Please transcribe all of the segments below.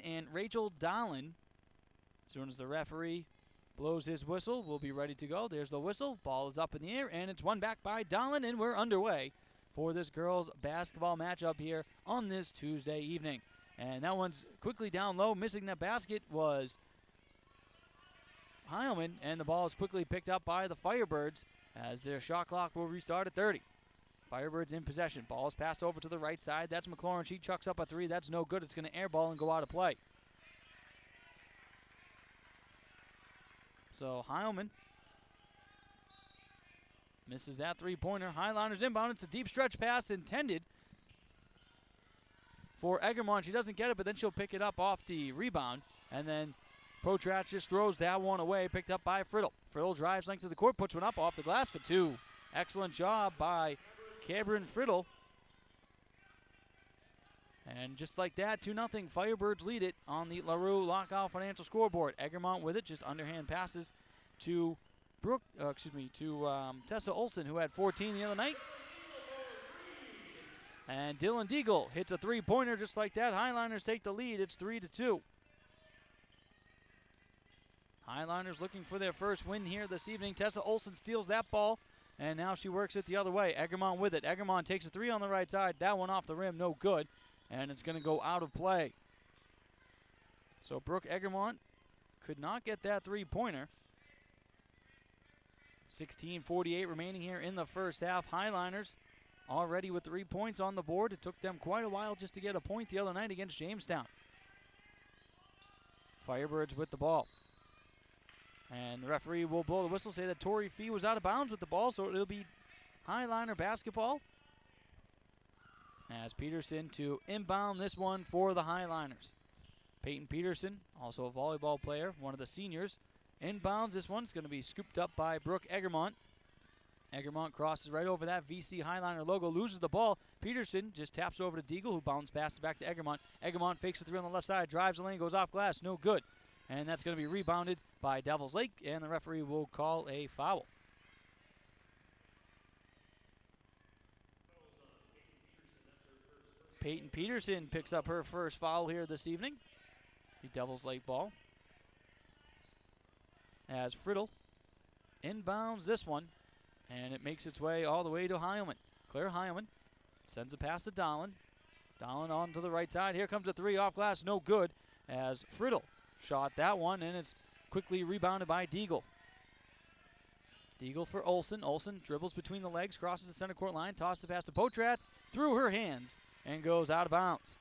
and Rachel Dolan. As soon as the referee blows his whistle, we'll be ready to go. There's the whistle. Ball is up in the air, and it's won back by Dolan, and we're underway for this girls' basketball matchup here on this Tuesday evening. And that one's quickly down low. Missing that basket was Heilman, and the ball is quickly picked up by the Firebirds as their shot clock will restart at 30. Firebirds in possession. Ball is passed over to the right side. That's McLaurin. She chucks up a three. That's no good. It's going to airball and go out of play. So Heilman misses that three-pointer. Highliners inbound. It's a deep stretch pass intended for Egermont. She doesn't get it, but then she'll pick it up off the rebound. And then Potratz just throws that one away, picked up by Friddle. Friddle drives length to the court, puts one up off the glass for two. Excellent job by Cameron Friddle. And just like that, 2-0, Firebirds lead it on the LaRue Lockout Financial scoreboard. Egermont with it, just underhand passes to Tessa Olsen, who had 14 the other night. And Dylan Deagle hits a three-pointer just like that. Highliners take the lead. It's 3-2. Highliners looking for their first win here this evening. Tessa Olsen steals that ball, and now she works it the other way. Egermont with it. Egermont takes a three on the right side. That one off the rim, no good, and it's going to go out of play. So Brooke Egermont could not get that three-pointer. 16:48 remaining here in the first half. Highliners already with 3 points on the board. It took them quite a while just to get a point the other night against Jamestown. Firebirds with the ball. And the referee will blow the whistle, say that Tori Fee was out of bounds with the ball, so it'll be Highliner basketball. As Peterson to inbound this one for the Highliners. Peyton Peterson, also a volleyball player, one of the seniors, inbounds this one. It's going to be scooped up by Brooke Egermont. Egermont crosses right over that VC Highliner logo, loses the ball. Peterson just taps over to Deagle, who bounces passes back to Egermont. Egermont fakes the three on the left side, drives the lane, goes off glass, no good. And that's going to be rebounded by Devils Lake, and the referee will call a foul. Peyton Peterson picks up her first foul here this evening. The Devils Lake ball. As Friddle inbounds this one, and it makes its way all the way to Heilman. Claire Heilman sends a pass to Dolan. Dolan on to the right side. Here comes a three off glass, no good, as Friddle shot that one, and it's quickly rebounded by Deagle. Deagle for Olsen. Olsen dribbles between the legs, crosses the center court line, tosses the pass to Potratz through her hands, and goes out of bounds.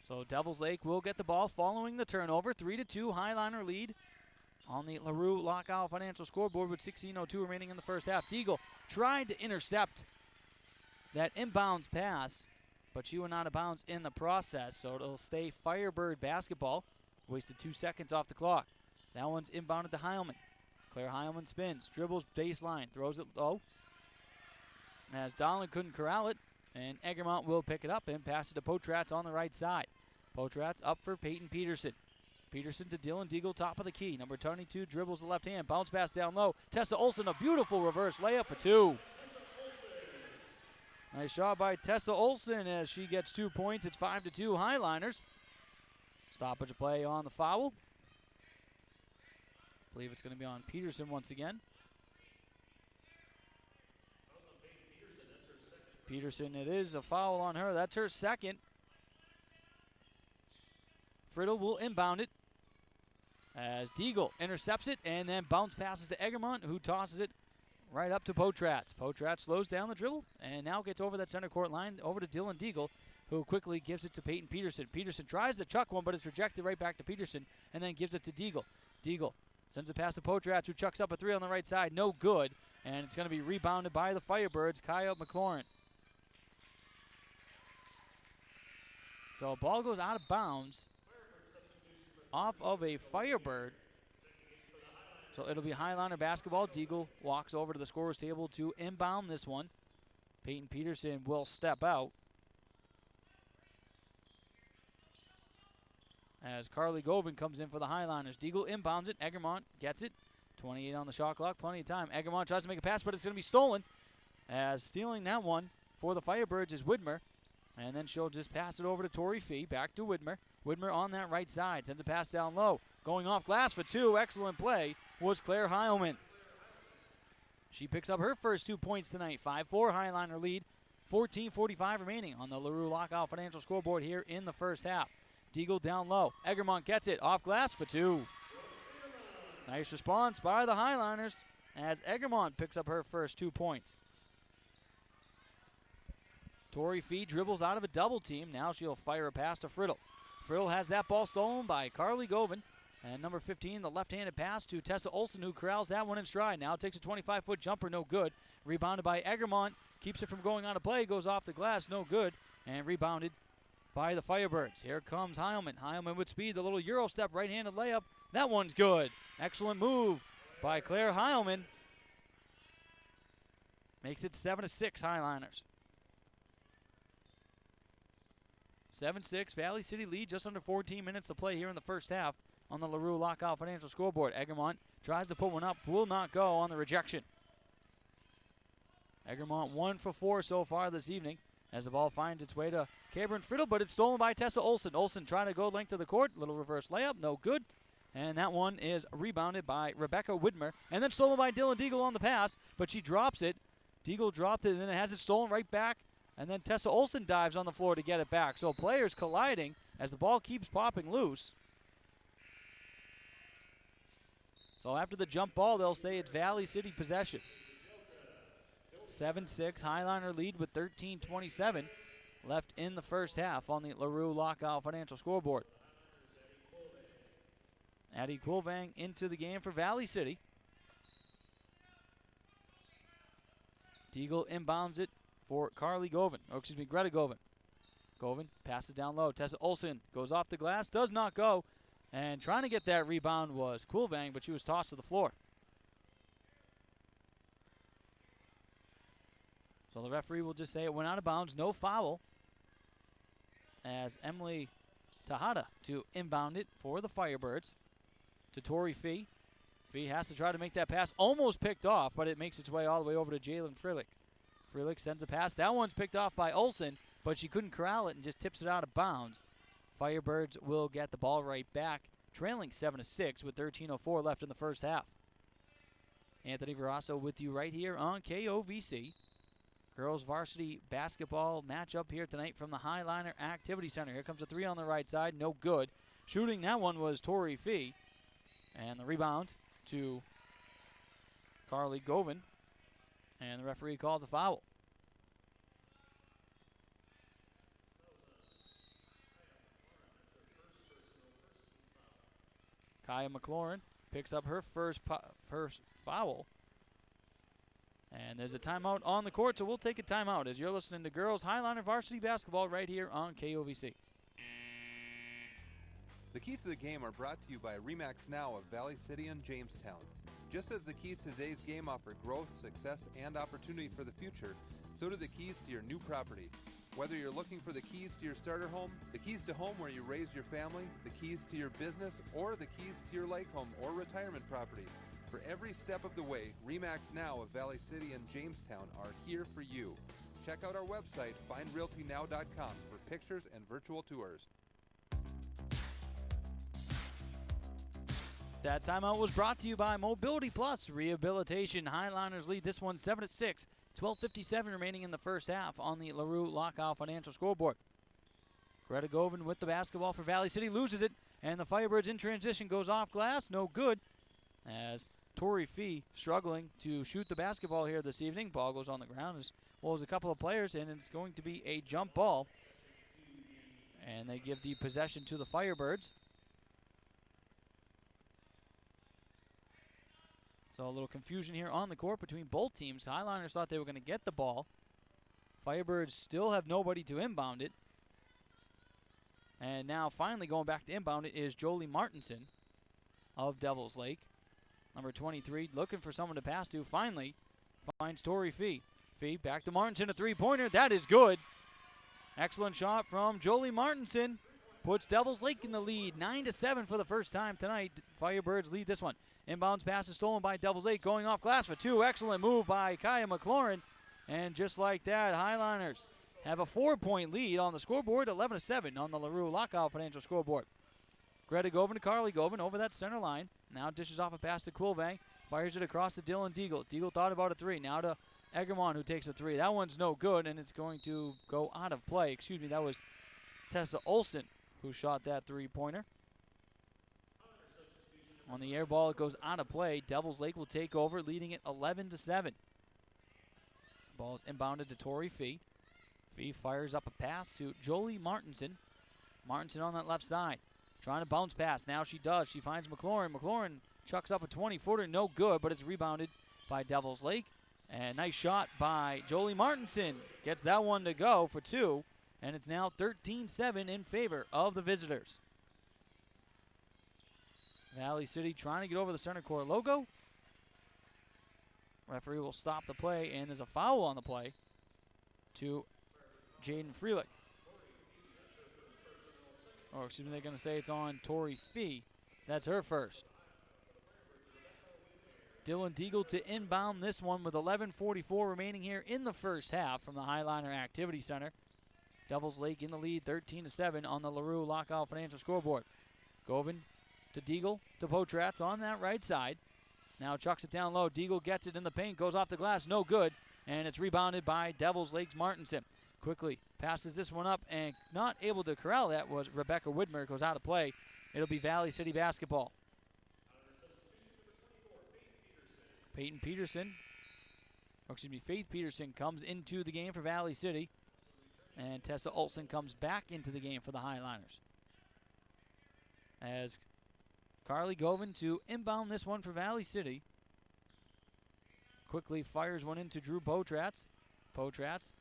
So Devils Lake will get the ball following the turnover. 3-2 Highliner lead on the LaRue Lockout Financial scoreboard with 16:02 remaining in the first half. Deagle tried to intercept that inbounds pass, but she went out of bounds in the process, so it'll stay Firebird basketball. Wasted 2 seconds off the clock. That one's inbounded to Heilman. Claire Heilman spins, dribbles baseline, throws it low. As Dolan couldn't corral it, and Egermont will pick it up and pass it to Potratz on the right side. Potratz up for Peyton Peterson. Peterson to Dylan Deagle, top of the key. Number 22 dribbles the left hand, bounce pass down low. Tessa Olsen, a beautiful reverse layup for two. Nice job by Tessa Olsen as she gets 2 points. It's 5-2 Highliners. Stoppage of play on the foul. I believe it's going to be on Peterson once again. Peterson, it is a foul on her. That's her second. Friddle will inbound it as Deagle intercepts it and then bounce passes to Egermont, who tosses it right up to Potratz. Potratz slows down the dribble and now gets over that center court line over to Dylan Deagle, who quickly gives it to Peyton Peterson. Peterson tries to chuck one, but it's rejected right back to Peterson and then gives it to Deagle. Deagle sends a pass to Potratz, who chucks up a three on the right side. No good, and it's going to be rebounded by the Firebirds, Kyle McLaurin. So ball goes out of bounds off of a Firebird. So it'll be Highliner basketball. Deagle walks over to the scorer's table to inbound this one. Peyton Peterson will step out as Carly Govan comes in for the Highliners. Deagle inbounds it. Egermont gets it. 28 on the shot clock. Plenty of time. Egermont tries to make a pass, but it's going to be stolen. As stealing that one for the Firebirds is Widmer. And then she'll just pass it over to Tori Fee. Back to Widmer. Widmer on that right side. Sends a pass down low. Going off glass for two. Excellent play was Claire Heilman. She picks up her first 2 points tonight. 5-4 Highliner lead. 14:45 remaining on the LaRue Lockout Financial scoreboard here in the first half. Deagle down low. Egermont gets it. Off glass for two. Nice response by the Highliners as Egermont picks up her first 2 points. Tori Fee dribbles out of a double team. Now she'll fire a pass to Friddle. Friddle has that ball stolen by Carly Govan. And number 15, the left-handed pass to Tessa Olsen, who corrals that one in stride. Now takes a 25-foot jumper, no good. Rebounded by Egermont. Keeps it from going out of play. Goes off the glass, no good. And rebounded by the Firebirds. Here comes Heilman. Heilman with speed, the little Euro step, right-handed layup. That one's good. Excellent move by Claire Heilman. Makes it 7-6 Highliners. 7-6, Valley City lead, just under 14 minutes to play here in the first half on the LaRue Lockout Financial scoreboard. Egermont tries to put one up, will not go on the rejection. Egermont 1 for 4 so far this evening as the ball finds its way to Cameron Friddle, but it's stolen by Tessa Olsen. Olsen trying to go length of the court, little reverse layup, no good. And that one is rebounded by Rebecca Widmer, and then stolen by Dylan Deagle on the pass, but she drops it. Deagle dropped it, and then it has it stolen right back. And then Tessa Olsen dives on the floor to get it back. So players colliding as the ball keeps popping loose. So after the jump ball, they'll say it's Valley City possession. 7-6, Highliner lead with 13:27 left in the first half on the LaRue Lockout Financial scoreboard. Addie Quilvang into the game for Valley City. Deagle inbounds it for Carly Govan, Greta Govan. Govan passes down low. Tessa Olsen goes off the glass, does not go. And trying to get that rebound was Quilvang, but she was tossed to the floor. So the referee will just say it went out of bounds, no foul. As Emily Tejada to inbound it for the Firebirds to Tori Fee. Fee has to try to make that pass, almost picked off, but it makes its way all the way over to Jalen Frillick. Frillick sends a pass. That one's picked off by Olsen, but she couldn't corral it and just tips it out of bounds. Firebirds will get the ball right back, trailing 7-6 with 13:04 left in the first half. Anthony Verasso with you right here on KOVC. Girls varsity basketball matchup here tonight from the Highliner Activity Center. Here comes a three on the right side, no good. Shooting that one was Tori Fee. And the rebound to Carly Govan. And the referee calls a foul. Kaya McLaurin picks up her first foul. And there's a timeout on the court, so we'll take a timeout as you're listening to Girls Highliner Varsity Basketball right here on KOVC. The keys to the game are brought to you by RE/MAX Now of Valley City and Jamestown. Just as the keys to today's game offer growth, success, and opportunity for the future, so do the keys to your new property. Whether you're looking for the keys to your starter home, the keys to home where you raise your family, the keys to your business, or the keys to your lake home or retirement property, for every step of the way, RE/MAX Now of Valley City and Jamestown are here for you. Check out our website, findrealtynow.com, for pictures and virtual tours. That timeout was brought to you by Mobility Plus Rehabilitation. Highliners lead this one 7-6. 12:57 remaining in the first half on the LaRue Lockout Financial scoreboard. Greta Govan with the basketball for Valley City, loses it, and the Firebirds in transition goes off glass, no good. As Tori Fee struggling to shoot the basketball here this evening. Ball goes on the ground as well as a couple of players, and it's going to be a jump ball. And they give the possession to the Firebirds. So a little confusion here on the court between both teams. Highliners thought they were going to get the ball. Firebirds still have nobody to inbound it. And now finally going back to inbound it is Jolie Martinson of Devils Lake. Number 23 looking for someone to pass to. Finally finds Tori Fee. Fee back to Martinson, a three-pointer. That is good. Excellent shot from Jolie Martinson. Puts Devils Lake in the lead. 9-7 for the first time tonight. Firebirds lead this one. Inbounds pass is stolen by Devils Lake. Going off glass for two. Excellent move by Kaya McLaurin. And just like that, Highliners have a 4-point lead on the scoreboard, 11-7 on the LaRue Lockout Financial scoreboard. Greta Govin to Carly Govin over that center line. Now dishes off a pass to Quilvang. Fires it across to Dylan Deagle. Deagle thought about a three. Now to Egermont, who takes a three. That one's no good, and it's going to go out of play. Excuse me, that was Tessa Olsen who shot that three-pointer. On the air ball, it goes out of play. Devils Lake will take over, leading it 11-7. Ball is inbounded to Tori Fee. Fee fires up a pass to Jolie Martinson. Martinson on that left side. Trying to bounce pass. Now she does. She finds McLaurin. McLaurin chucks up a 20-footer. No good, but it's rebounded by Devils Lake. And nice shot by Jolie Martinson. Gets that one to go for two. And it's now 13-7 in favor of the visitors. Valley City trying to get over the center court logo. Referee will stop the play, and there's a foul on the play to Jaden Freelick. Or excuse me, they're going to say it's on Tori Fee. That's her first. Dylan Deagle to inbound this one with 11:44 remaining here in the first half from the Highliner Activity Center. Devils Lake in the lead 13-7 on the LaRue Lockout Financial scoreboard. Govin to Deagle to Potratz on that right side. Now chucks it down low. Deagle gets it in the paint, goes off the glass, no good. And it's rebounded by Devils Lake's Martinson. Quickly passes this one up and not able to corral that was Rebecca Widmer. Goes out of play. It'll be Valley City basketball. Peyton Peterson, or excuse me, Faith Peterson comes into the game for Valley City. And Tessa Olsen comes back into the game for the Highliners. As Carly Govin to inbound this one for Valley City. Quickly fires one into Drew Potratz. Potratz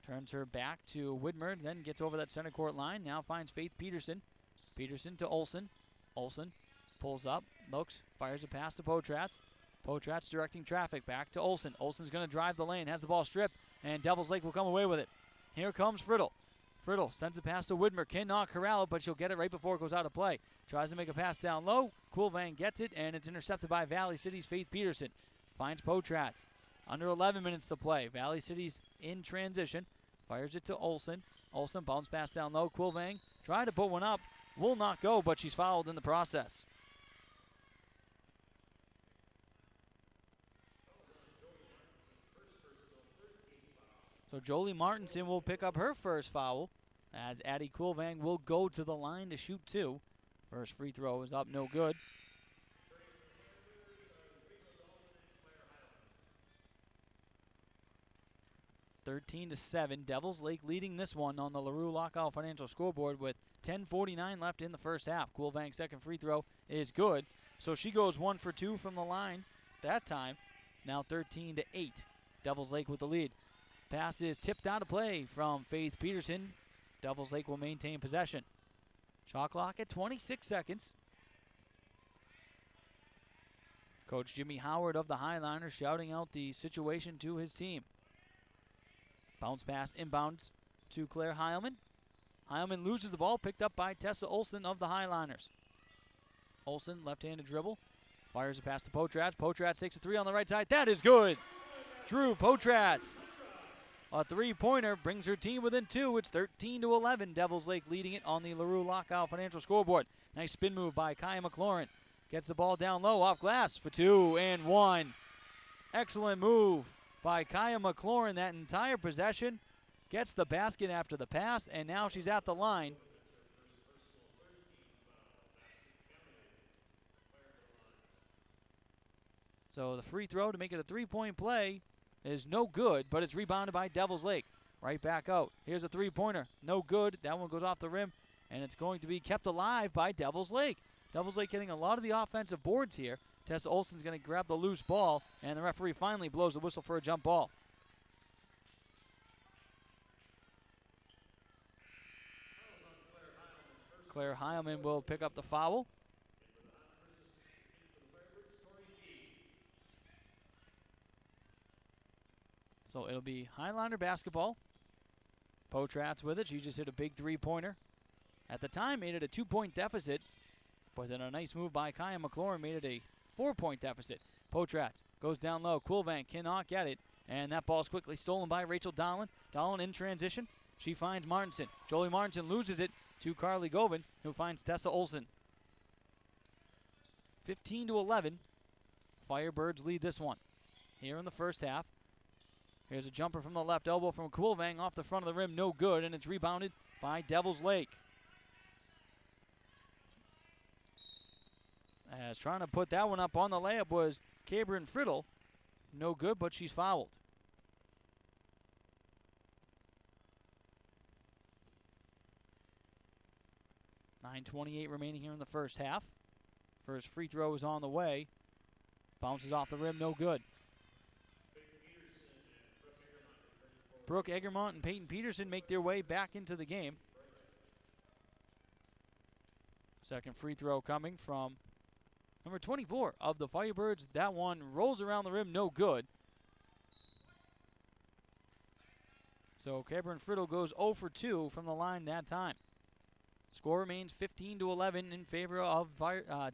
turns her back to Widmer, then gets over that center court line. Now finds Faith Peterson. Peterson to Olsen. Olsen pulls up, looks, fires a pass to Potratz. Potratz directing traffic back to Olsen. Olsen's going to drive the lane, has the ball stripped, and Devils Lake will come away with it. Here comes Friddle. Friddle sends a pass to Widmer. Cannot corral it, but she'll get it right before it goes out of play. Tries to make a pass down low. Quilvang gets it, and it's intercepted by Valley City's Faith Peterson. Finds Potratz. Under 11 minutes to play. Valley City's in transition. Fires it to Olsen. Olsen bounce pass down low. Quilvang trying to put one up. Will not go, but she's fouled in the process. So Jolie Martinson will pick up her first foul as Addie Quilvang will go to the line to shoot two. First free throw is up, no good. (13-7). Devils Lake leading this one on the LaRue Lockout Financial scoreboard with 10:49 left in the first half. Quilvang's second free throw is good, so she goes 1 for 2 from the line that time. Now 13-8. Devils Lake with the lead. Pass is tipped out of play from Faith Peterson. Devils Lake will maintain possession. Shot clock at 26 seconds. Coach Jimmy Howard of the Highliners shouting out the situation to his team. Bounce pass inbounds to Claire Heilman. Heilman loses the ball, picked up by Tessa Olsen of the Highliners. Olsen, left-handed dribble, fires a pass to Potratz. Potratz takes a three on the right side. That is good. Drew Potratz. A three-pointer brings her team within two. It's 13-11. Devils Lake leading it on the LaRue Lockout Financial scoreboard. Nice spin move by Kaya McLaurin. Gets the ball down low off glass for 2 and 1. Excellent move by Kaya McLaurin. That entire possession gets the basket after the pass, and now she's at the line. So the free throw to make it a three-point play is no good, but it's rebounded by Devils Lake. Right back out. Here's a three-pointer. No good. That one goes off the rim, and it's going to be kept alive by Devils Lake. Devils Lake getting a lot of the offensive boards here. Tessa Olsen's going to grab the loose ball, and the referee finally blows the whistle for a jump ball. Claire Heilman will pick up the foul. So it'll be Highliner basketball. Potratz with it. She just hit a big three-pointer. At the time, made it a 2-point deficit. But then a nice move by Kaya McLaurin made it a 4-point deficit. Potratz goes down low. Quilvang cannot get it. And that ball is quickly stolen by Rachel Dolan. Dolan in transition. She finds Martinson. Jolie Martinson loses it to Carly Govan, who finds Tessa Olsen. 15-11. Firebirds lead this one here in the first half. Here's a jumper from the left elbow from Quilvang off the front of the rim. No good, and it's rebounded by Devils Lake. As trying to put that one up on the layup was Cabrin Friddle. No good, but she's fouled. .9:28 remaining here in the first half. First free throw is on the way. Bounces off the rim, no good. Brooke Egermont and Peyton Peterson make their way back into the game. Second free throw coming from number 24 of the Firebirds. That one rolls around the rim, no good. So Cabrin Friddle goes 0 for 2 from the line that time. Score remains 15-11 in favor of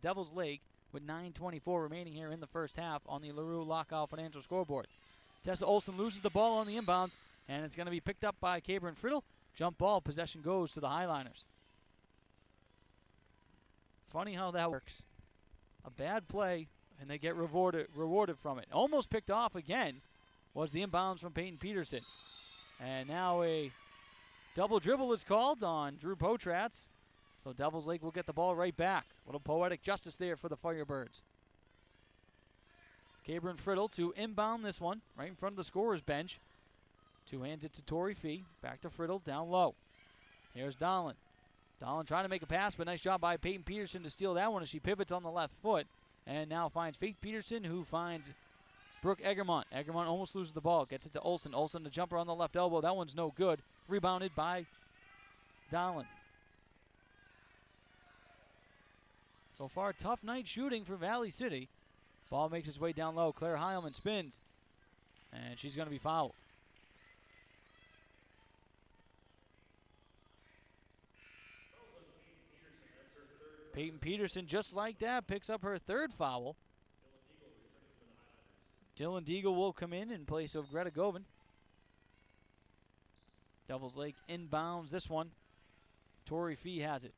Devils Lake with 9:24 remaining here in the first half on the LaRue Lockout Financial scoreboard. Tessa Olsen loses the ball on the inbounds, and it's going to be picked up by Cabrin Friddle. Jump ball, possession goes to the Highliners. Funny how that works. A bad play, and they get rewarded from it. Almost picked off again was the inbounds from Peyton Peterson. And now a double dribble is called on Drew Potratz. So Devils Lake will get the ball right back. A little poetic justice there for the Firebirds. Cabrin Friddle to inbound this one right in front of the scorer's bench. Two hands it to Tori Fee. Back to Friddle, down low. Here's Dolan. Dolan trying to make a pass, but nice job by Peyton Peterson to steal that one as she pivots on the left foot. And now finds Faith Peterson, who finds Brooke Egermont. Egermont almost loses the ball. Gets it to Olsen. Olsen, the jumper on the left elbow. That one's no good. Rebounded by Dolan. So far, tough night shooting for Valley City. Ball makes its way down low. Claire Heilman spins, and she's going to be fouled. Peyton Peterson, just like that, picks up her third foul. Dylan Deagle will come in place of Greta Govan. Devils Lake inbounds this one. Tori Fee has it.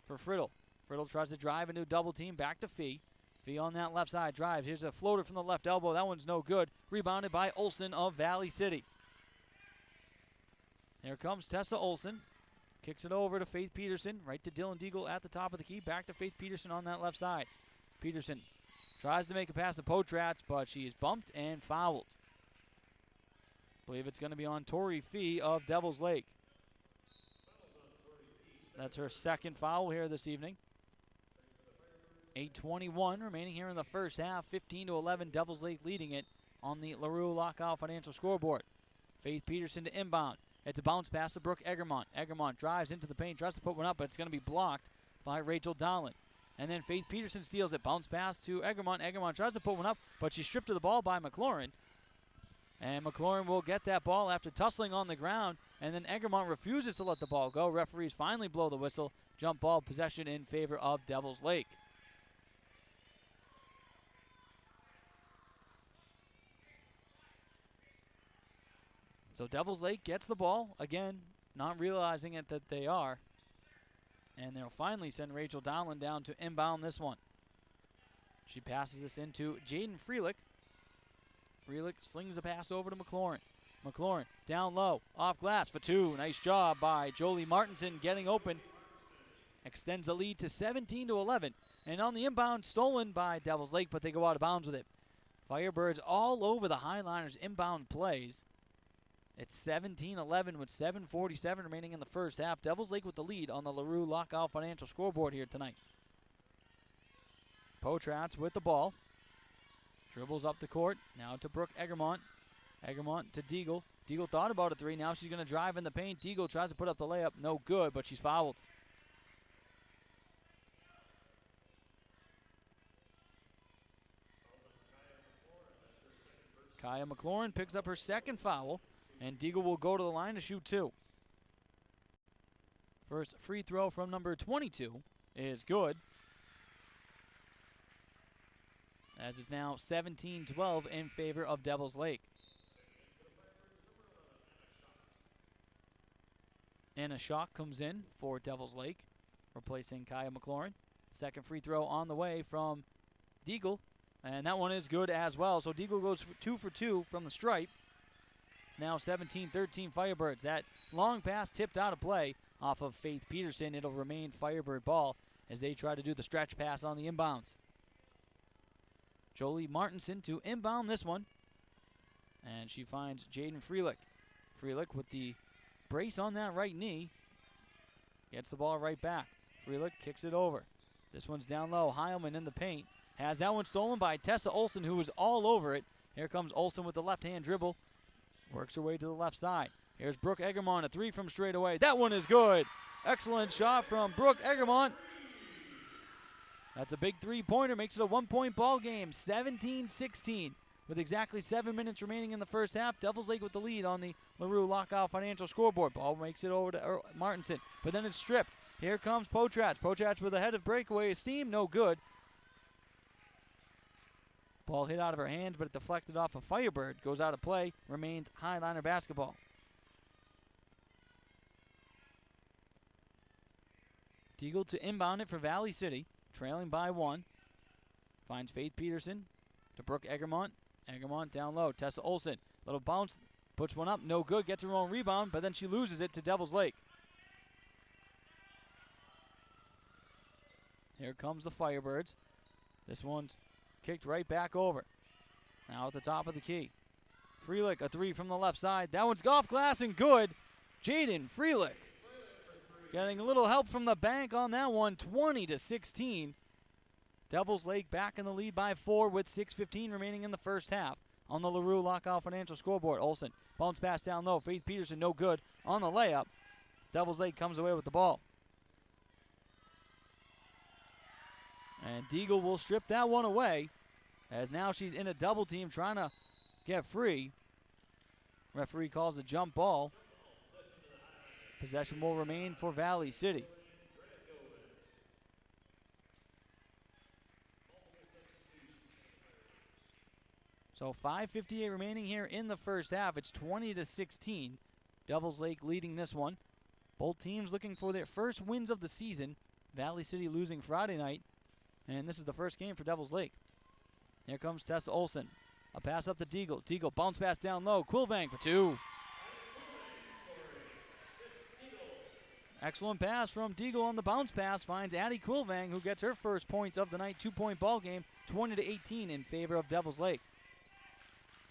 For Friddle. Friddle tries to drive into a double team. Back to Fee. Fee on that left side drives. Here's a floater from the left elbow. That one's no good. Rebounded by Olsen of Valley City. Here comes Tessa Olsen. Kicks it over to Faith Peterson. Right to Dylan Deagle at the top of the key. Back to Faith Peterson on that left side. Peterson tries to make a pass to Potratz, but she is bumped and fouled. I believe it's going to be on Tori Fee of Devils Lake. That's her second foul here this evening. 8:21 remaining here in the first half. 15-11, Devils Lake leading it on the LaRue Lockout Financial scoreboard. Faith Peterson to inbound. It's a bounce pass to Brooke Egermont. Egermont drives into the paint, tries to put one up, but it's going to be blocked by Rachel Dolan. And then Faith Peterson steals it. Bounce pass to Egermont. Egermont tries to put one up, but she's stripped of the ball by McLaurin. And McLaurin will get that ball after tussling on the ground. And then Egermont refuses to let the ball go. Referees finally blow the whistle. Jump ball possession in favor of Devils Lake. So Devils Lake gets the ball. Again, not realizing it that they are. And they'll finally send Rachel Dolan down to inbound this one. She passes this into Jaden Freelick. Freelick slings a pass over to McLaurin. McLaurin down low, off glass for two. Nice job by Jolie Martinson getting open. Extends the lead to 17-11. And on the inbound, stolen by Devils Lake, but they go out of bounds with it. Firebirds all over the Highliners inbound plays. It's 17-11 with 7:47 remaining in the first half. Devils Lake with the lead on the LaRue Lockout Financial scoreboard here tonight. Potratz with the ball. Dribbles up the court. Now to Brooke Egermont. Egermont to Deagle. Deagle thought about a three. Now she's going to drive in the paint. Deagle tries to put up the layup. No good, but she's fouled. Kaya McLaurin picks up her second foul. And Deagle will go to the line to shoot two. First free throw from number 22 is good. as it's now 17-12 in favor of Devils Lake. Anna Schock comes in for Devils Lake, replacing Kaya McLaurin. Second free throw on the way from Deagle, and that one is good as well. So Deagle goes 2 for 2 from the stripe. It's now 17-13 Firebirds. That long pass tipped out of play off of Faith Peterson. It'll remain Firebird ball as they try to do the stretch pass on the inbounds. Jolie Martinson to inbound this one, and she finds Jaden Freelick. Freelick with the brace on that right knee. Gets the ball right back. Freelick kicks it over. This one's down low. Heilman in the paint. Has that one stolen by Tessa Olsen, who was all over it. Here comes Olsen with the left-hand dribble. Works her way to the left side. Here's Brooke Egermont, a three from straight away. That one is good. Excellent shot from Brooke Egermont. That's a big three-pointer. Makes it a one-point ball game. 17-16. With exactly 7 minutes remaining in the first half, Devils Lake with the lead on the LaRue Lockout Financial scoreboard. Ball makes it over to Martinson, but then it's stripped. Here comes Potrach. Potrach with a headed breakaway. Steam, no good. Ball hit out of her hands, but it deflected off a Firebird. Goes out of play. Remains Highliner basketball. Deagle to inbound it for Valley City, trailing by 1. Finds Faith Peterson to Brooke Egermont. Egermont down low. Tessa Olsen. Little bounce. Puts one up. No good. Gets her own rebound, but then she loses it to Devils Lake. Here comes the Firebirds. This one's kicked right back over. Now at the top of the key. Freelick, a three from the left side. That one's off glass and good. Jaden Freelick getting a little help from the bank on that one. 20-16. Devils Lake back in the lead by 4 with 6:15 remaining in the first half. On the LaRue Lockout Financial scoreboard, Olsen bounce pass down low. Faith Peterson no good on the layup. Devils Lake comes away with the ball. And Deagle will strip that one away, as now she's in a double team trying to get free. Referee calls a jump ball. Possession will remain for Valley City. So 5:58 remaining here in the first half. It's 20-16. Devils Lake leading this one. Both teams looking for their first wins of the season. Valley City losing Friday night, and this is the first game for Devils Lake. Here comes Tessa Olsen. A pass up to Deagle. Deagle bounce pass down low. Quilvang for 2. Excellent pass from Deagle on the bounce pass. Finds Addie Quilvang, who gets her first points of the night. 2-point ball game. 20-18 in favor of Devils Lake.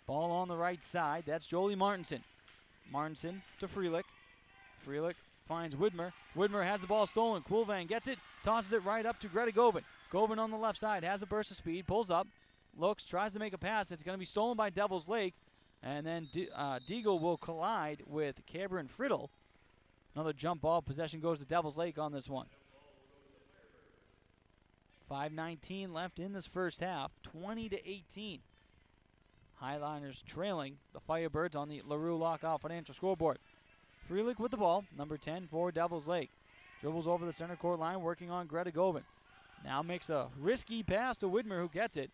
Ball on the right side. That's Jolie Martinson. Martinson to Freelick. Freelick finds Widmer. Widmer has the ball stolen. Quilvang gets it. Tosses it right up to Greta Govan. Govan on the left side. Has a burst of speed. Pulls up. Looks. Tries to make a pass. It's going to be stolen by Devils Lake. And then Deagle will collide with Cameron Friddle. Another jump ball. Possession goes to Devils Lake on this one. 5:19 left in this first half. 20-18. Highliners trailing the Firebirds on the LaRue Lockout Financial scoreboard. Freelick with the ball, number 10 for Devils Lake. Dribbles over the center court line, working on Greta Govan. Now makes a risky pass to Widmer, who gets it.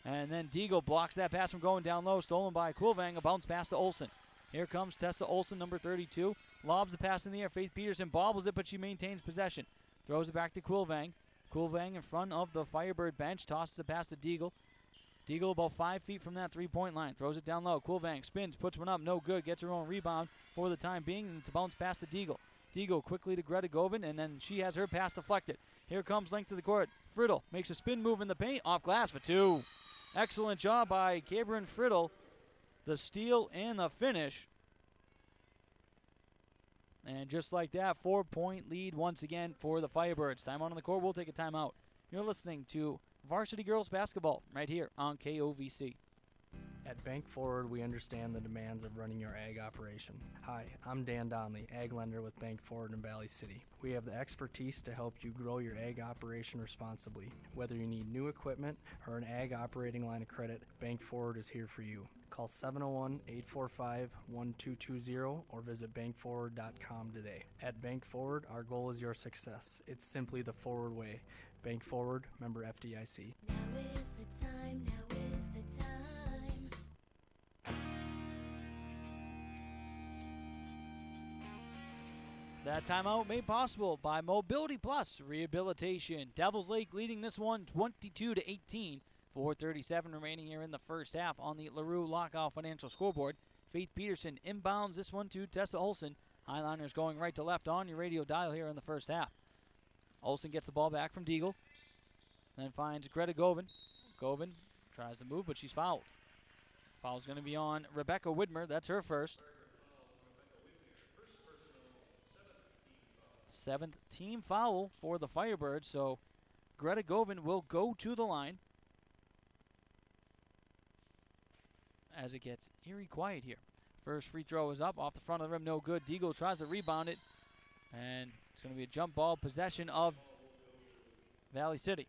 And then Deagle blocks that pass from going down low, stolen by Quilvang. A bounce pass to Olsen. Here comes Tessa Olsen, number 32. Lobs the pass in the air. Faith Peterson bobbles it, but she maintains possession. Throws it back to Quilvang. Quilvang in front of the Firebird bench. Tosses it pass to Deagle. Deagle about 5 feet from that three-point line. Throws it down low. Quilvang spins, puts one up, no good. Gets her own rebound for the time being, and it's a bounce pass to Deagle. Deagle quickly to Greta Govan, and then she has her pass deflected. Here comes length to the court. Friddle makes a spin move in the paint. Off glass for 2. Excellent job by Cameron Friddle. The steal and the finish. And just like that, 4-point lead once again for the Firebirds. Time out on the court. We'll take a timeout. You're listening to Varsity Girls Basketball right here on KOVC. At Bank Forward, we understand the demands of running your ag operation. Hi, I'm Dan Donnelly, ag lender with Bank Forward in Valley City. We have the expertise to help you grow your ag operation responsibly. Whether you need new equipment or an ag operating line of credit, Bank Forward is here for you. Call 701-845-1220 or visit bankforward.com today. At Bank Forward, our goal is your success. It's simply the forward way. Bank Forward, member FDIC. Now is the time. That timeout made possible by Mobility Plus Rehabilitation. Devils Lake leading this one 22-18. 4:37 remaining here in the first half on the LaRue Lockout Financial scoreboard. Faith Peterson inbounds this one to Tessa Olson. Highliners going right to left on your radio dial here in the first half. Olson gets the ball back from Deagle. Then finds Greta Govin. Govin tries to move, but she's fouled. Foul's going to be on Rebecca Widmer. That's her first. Seventh team foul for the Firebirds, so Greta Govin will go to the line as it gets eerie quiet here. First free throw is up off the front of the rim, no good. Deagle tries to rebound it, and it's going to be a jump ball possession of Valley City.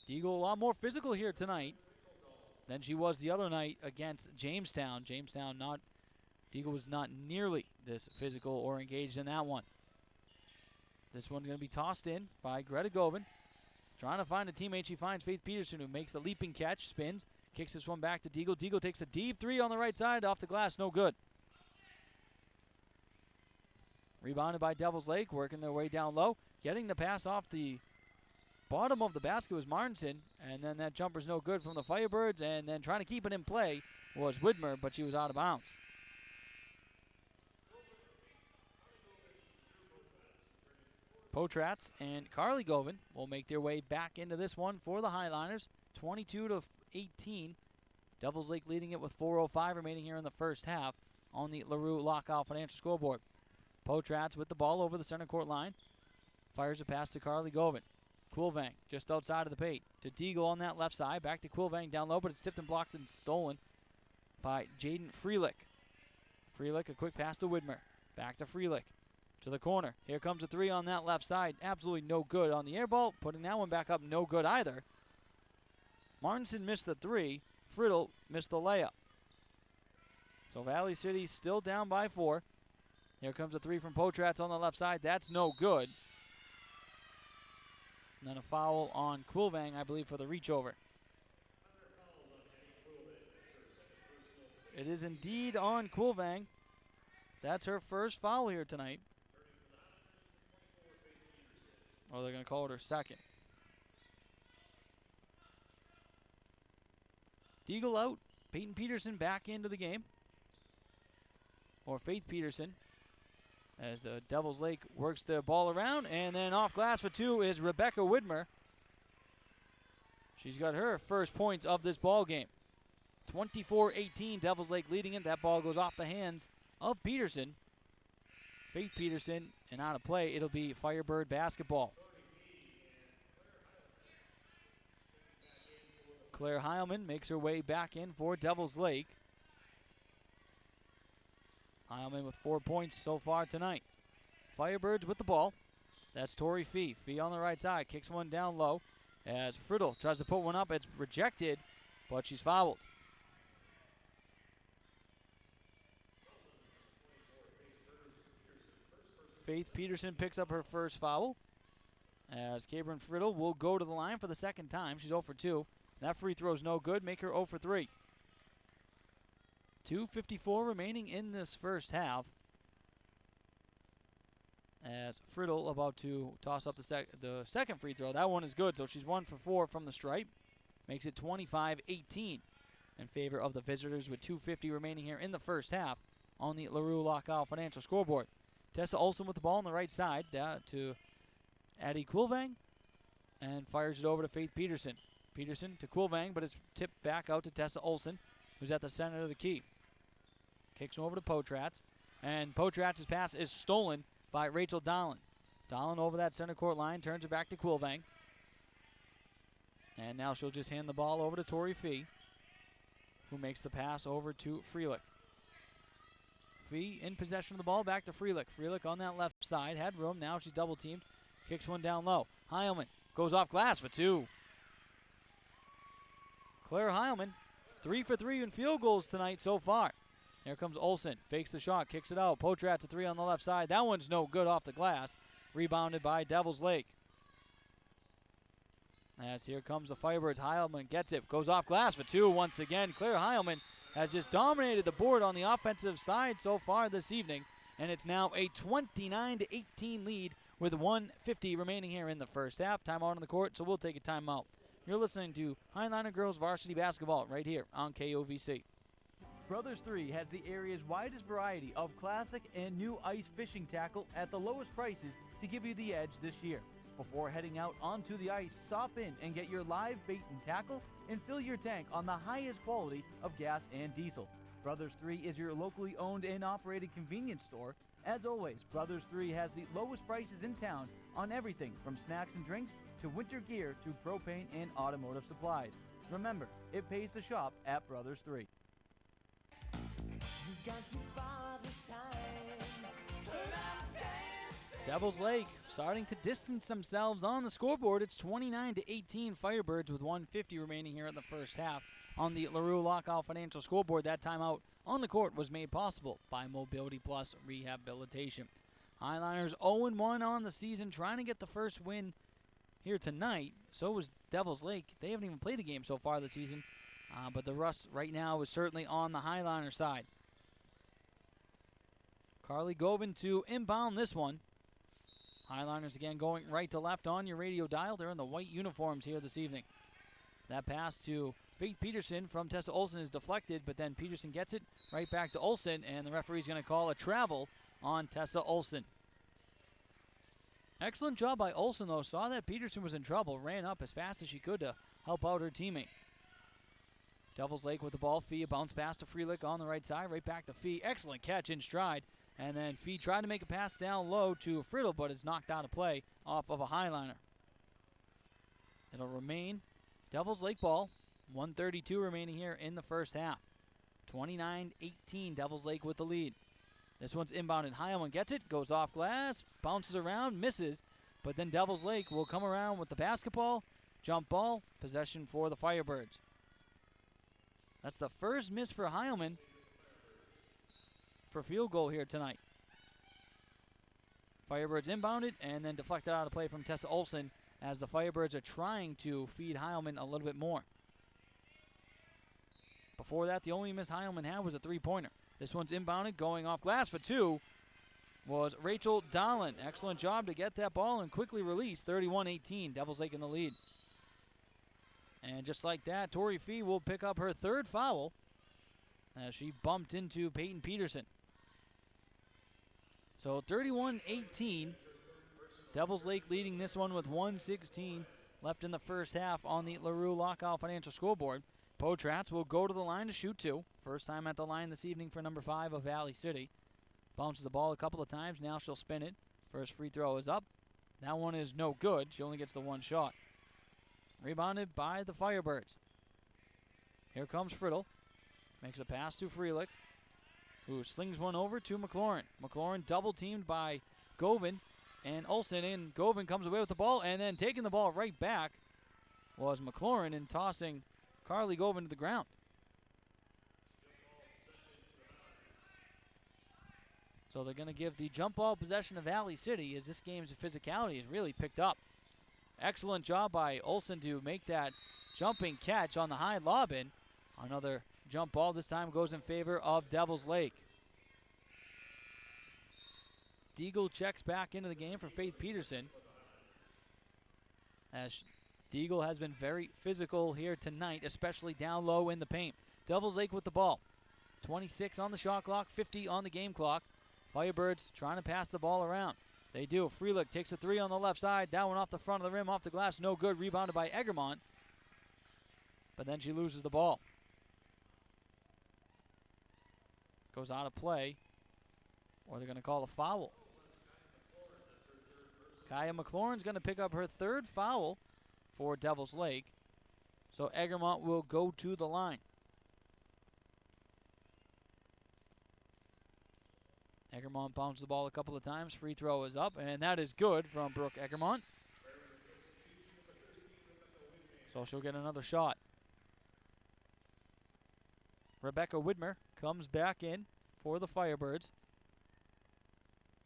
Deagle a lot more physical here tonight than she was the other night against Jamestown. Deagle was not nearly this physical or engaged in that one. This one's going to be tossed in by Greta Govin. Trying to find a teammate. She finds Faith Peterson, who makes a leaping catch, spins, kicks this one back to Deagle. Deagle takes a deep three on the right side, off the glass, no good. Rebounded by Devils Lake, working their way down low. Getting the pass off the bottom of the basket was Martinson, and then that jumper's no good from the Firebirds, and then trying to keep it in play was Widmer, but she was out of bounds. Potratz and Carly Govin will make their way back into this one for the Highliners, 22-18. Devils Lake leading it with 4:05 remaining here in the first half on the LaRue Lockout Financial scoreboard. Potratz with the ball over the center court line. Fires a pass to Carly Govin. Quilvang just outside of the paint to Deagle on that left side. Back to Quilvang down low, but it's tipped and blocked and stolen by Jaden Freelick. Freelick, a quick pass to Widmer. Back to Freelick. To the corner. Here comes a three on that left side. Absolutely no good on the air ball. Putting that one back up, no good either. Martinson missed the three. Friddle missed the layup. So Valley City still down by 4. Here comes a three from Potratz on the left side. That's no good. And then a foul on Quilvang, I believe, for the reach over. It is indeed on Quilvang. That's her first foul here tonight. Or they're going to call it her second. Deagle out. Peyton Peterson back into the game. Or Faith Peterson. As the Devils Lake works the ball around. And then off glass for 2 is Rebecca Widmer. She's got her first points of this ball game. 24-18, Devils Lake leading it. That ball goes off the hands of Peterson. Faith Peterson, and out of play, it'll be Firebird basketball. Claire Heilman makes her way back in for Devils Lake. Heilman with 4 points so far tonight. Firebirds with the ball. That's Tori Fee. Fee on the right side, kicks one down low. As Friddle tries to put one up, it's rejected, but she's fouled. Faith Peterson picks up her first foul. As Cabrin Friddle will go to the line for the second time. She's 0 for 2. That free throw's no good. Make her 0 for 3. 2:54 remaining in this first half. As Friddle about to toss up the second free throw. That one is good, so she's 1 for 4 from the stripe. Makes it 25-18 in favor of the visitors with 2:50 remaining here in the first half on the LaRue Lockout Financial scoreboard. Tessa Olson with the ball on the right side down to Addie Quilvang and fires it over to Faith Peterson. Peterson to Quilvang, but it's tipped back out to Tessa Olson, who's at the center of the key. Kicks him over to Potratz, and Potratz's pass is stolen by Rachel Dolan. Dolan over that center court line, turns it back to Quilvang. And now she'll just hand the ball over to Tori Fee, who makes the pass over to Freelick. Fee in possession of the ball, back to Freelick. Freelick on that left side, had room, now she's double teamed. Kicks one down low. Heilman goes off glass for 2. Claire Heilman, 3 for 3 in field goals tonight so far. Here comes Olsen, fakes the shot, kicks it out. Potratz a 3 on the left side. That one's no good off the glass. Rebounded by Devils Lake. As here comes the Firebirds, Heilman gets it, goes off glass for 2 once again. Claire Heilman has just dominated the board on the offensive side so far this evening. and it's now a 29-18 lead with 1:50 remaining here in the first half. Timeout on the court, so we'll take a timeout. You're listening to Highliner Girls Varsity Basketball right here on KOVC. Brothers 3 has the area's widest variety of classic and new ice fishing tackle at the lowest prices to give you the edge this year. Before heading out onto the ice, stop in and get your live bait and tackle and fill your tank on the highest quality of gas and diesel. Brothers 3 is your locally owned and operated convenience store. As always, Brothers 3 has the lowest prices in town on everything from snacks and drinks to winter gear to propane and automotive supplies. Remember, it pays to shop at Brothers 3. Devils Lake starting to distance themselves on the scoreboard. It's 29-18 Firebirds with 1:50 remaining here in the first half. On the LaRue Lockout Financial scoreboard, that timeout on the court was made possible by Mobility Plus Rehabilitation. Highliners 0-1 on the season, trying to get the first win here tonight. So was Devils Lake. They haven't even played a game so far this season, but the rust right now is certainly on the Highliner side. Carly Govin to inbound this one. Highliners again going right to left on your radio dial. They're in the white uniforms here this evening. That pass to Faith Peterson from Tessa Olsen is deflected, but then Peterson gets it right back to Olsen, and the referee's going to call a travel on Tessa Olsen. Excellent job by Olsen, though. Saw that Peterson was in trouble, ran up as fast as she could to help out her teammate. Devils Lake with the ball. Fee, a bounce pass to Freelick on the right side, right back to Fee. Excellent catch in stride. And then Fee tried to make a pass down low to Friddle, but it's knocked out of play off of a Highliner. It'll remain Devils Lake ball. 1:32 remaining here in the first half. 29-18, Devils Lake with the lead. This one's inbounded. Heilman gets it, goes off glass, bounces around, misses, but then Devils Lake will come around with the basketball, jump ball, possession for the Firebirds. That's the first miss for Heilman for field goal here tonight. Firebirds inbounded and then deflected out of play from Tessa Olsen as the Firebirds are trying to feed Heilman a little bit more. Before that, the only miss Heilman had was a three-pointer. This one's inbounded, going off glass for two was Rachel Dahlin. Excellent job to get that ball and quickly release. 31-18, Devils Lake in the lead. And just like that, Tori Fee will pick up her third foul as she bumped into Peyton Peterson. So 31-18, Devils Lake leading this one with 1:16 left in the first half on the LaRue Lockout Financial scoreboard. Potratz will go to the line to shoot two. First time at the line this evening for number 5 of Valley City. Bounces the ball a couple of times. Now she'll spin it. First free throw is up. That one is no good. She only gets the one shot. Rebounded by the Firebirds. Here comes Friddle. Makes a pass to Freelick, who slings one over to McLaurin. McLaurin double teamed by Govin and Olsen, and Govin comes away with the ball, and then taking the ball right back was McLaurin and tossing Carly Govin to the ground. So they're going to give the jump ball possession to Valley City as this game's physicality has really picked up. Excellent job by Olsen to make that jumping catch on the high lob in. Another jump ball this time goes in favor of Devils Lake. Deagle checks back into the game for Faith Peterson, as Deagle has been very physical here tonight, especially down low in the paint. Devils Lake with the ball. 26 on the shot clock, 50 on the game clock. Firebirds trying to pass the ball around. They do. Freelick takes a three on the left side. That one off the front of the rim, off the glass, no good. Rebounded by Egermont. But then she loses the ball. Goes out of play, or they're going to call a foul. Kaya McLaurin's going to pick up her third foul for Devils Lake. So Egermont will go to the line. Egermont bounces the ball a couple of times. Free throw is up, and that is good from Brooke Egermont. So she'll get another shot. Rebecca Widmer comes back in for the Firebirds.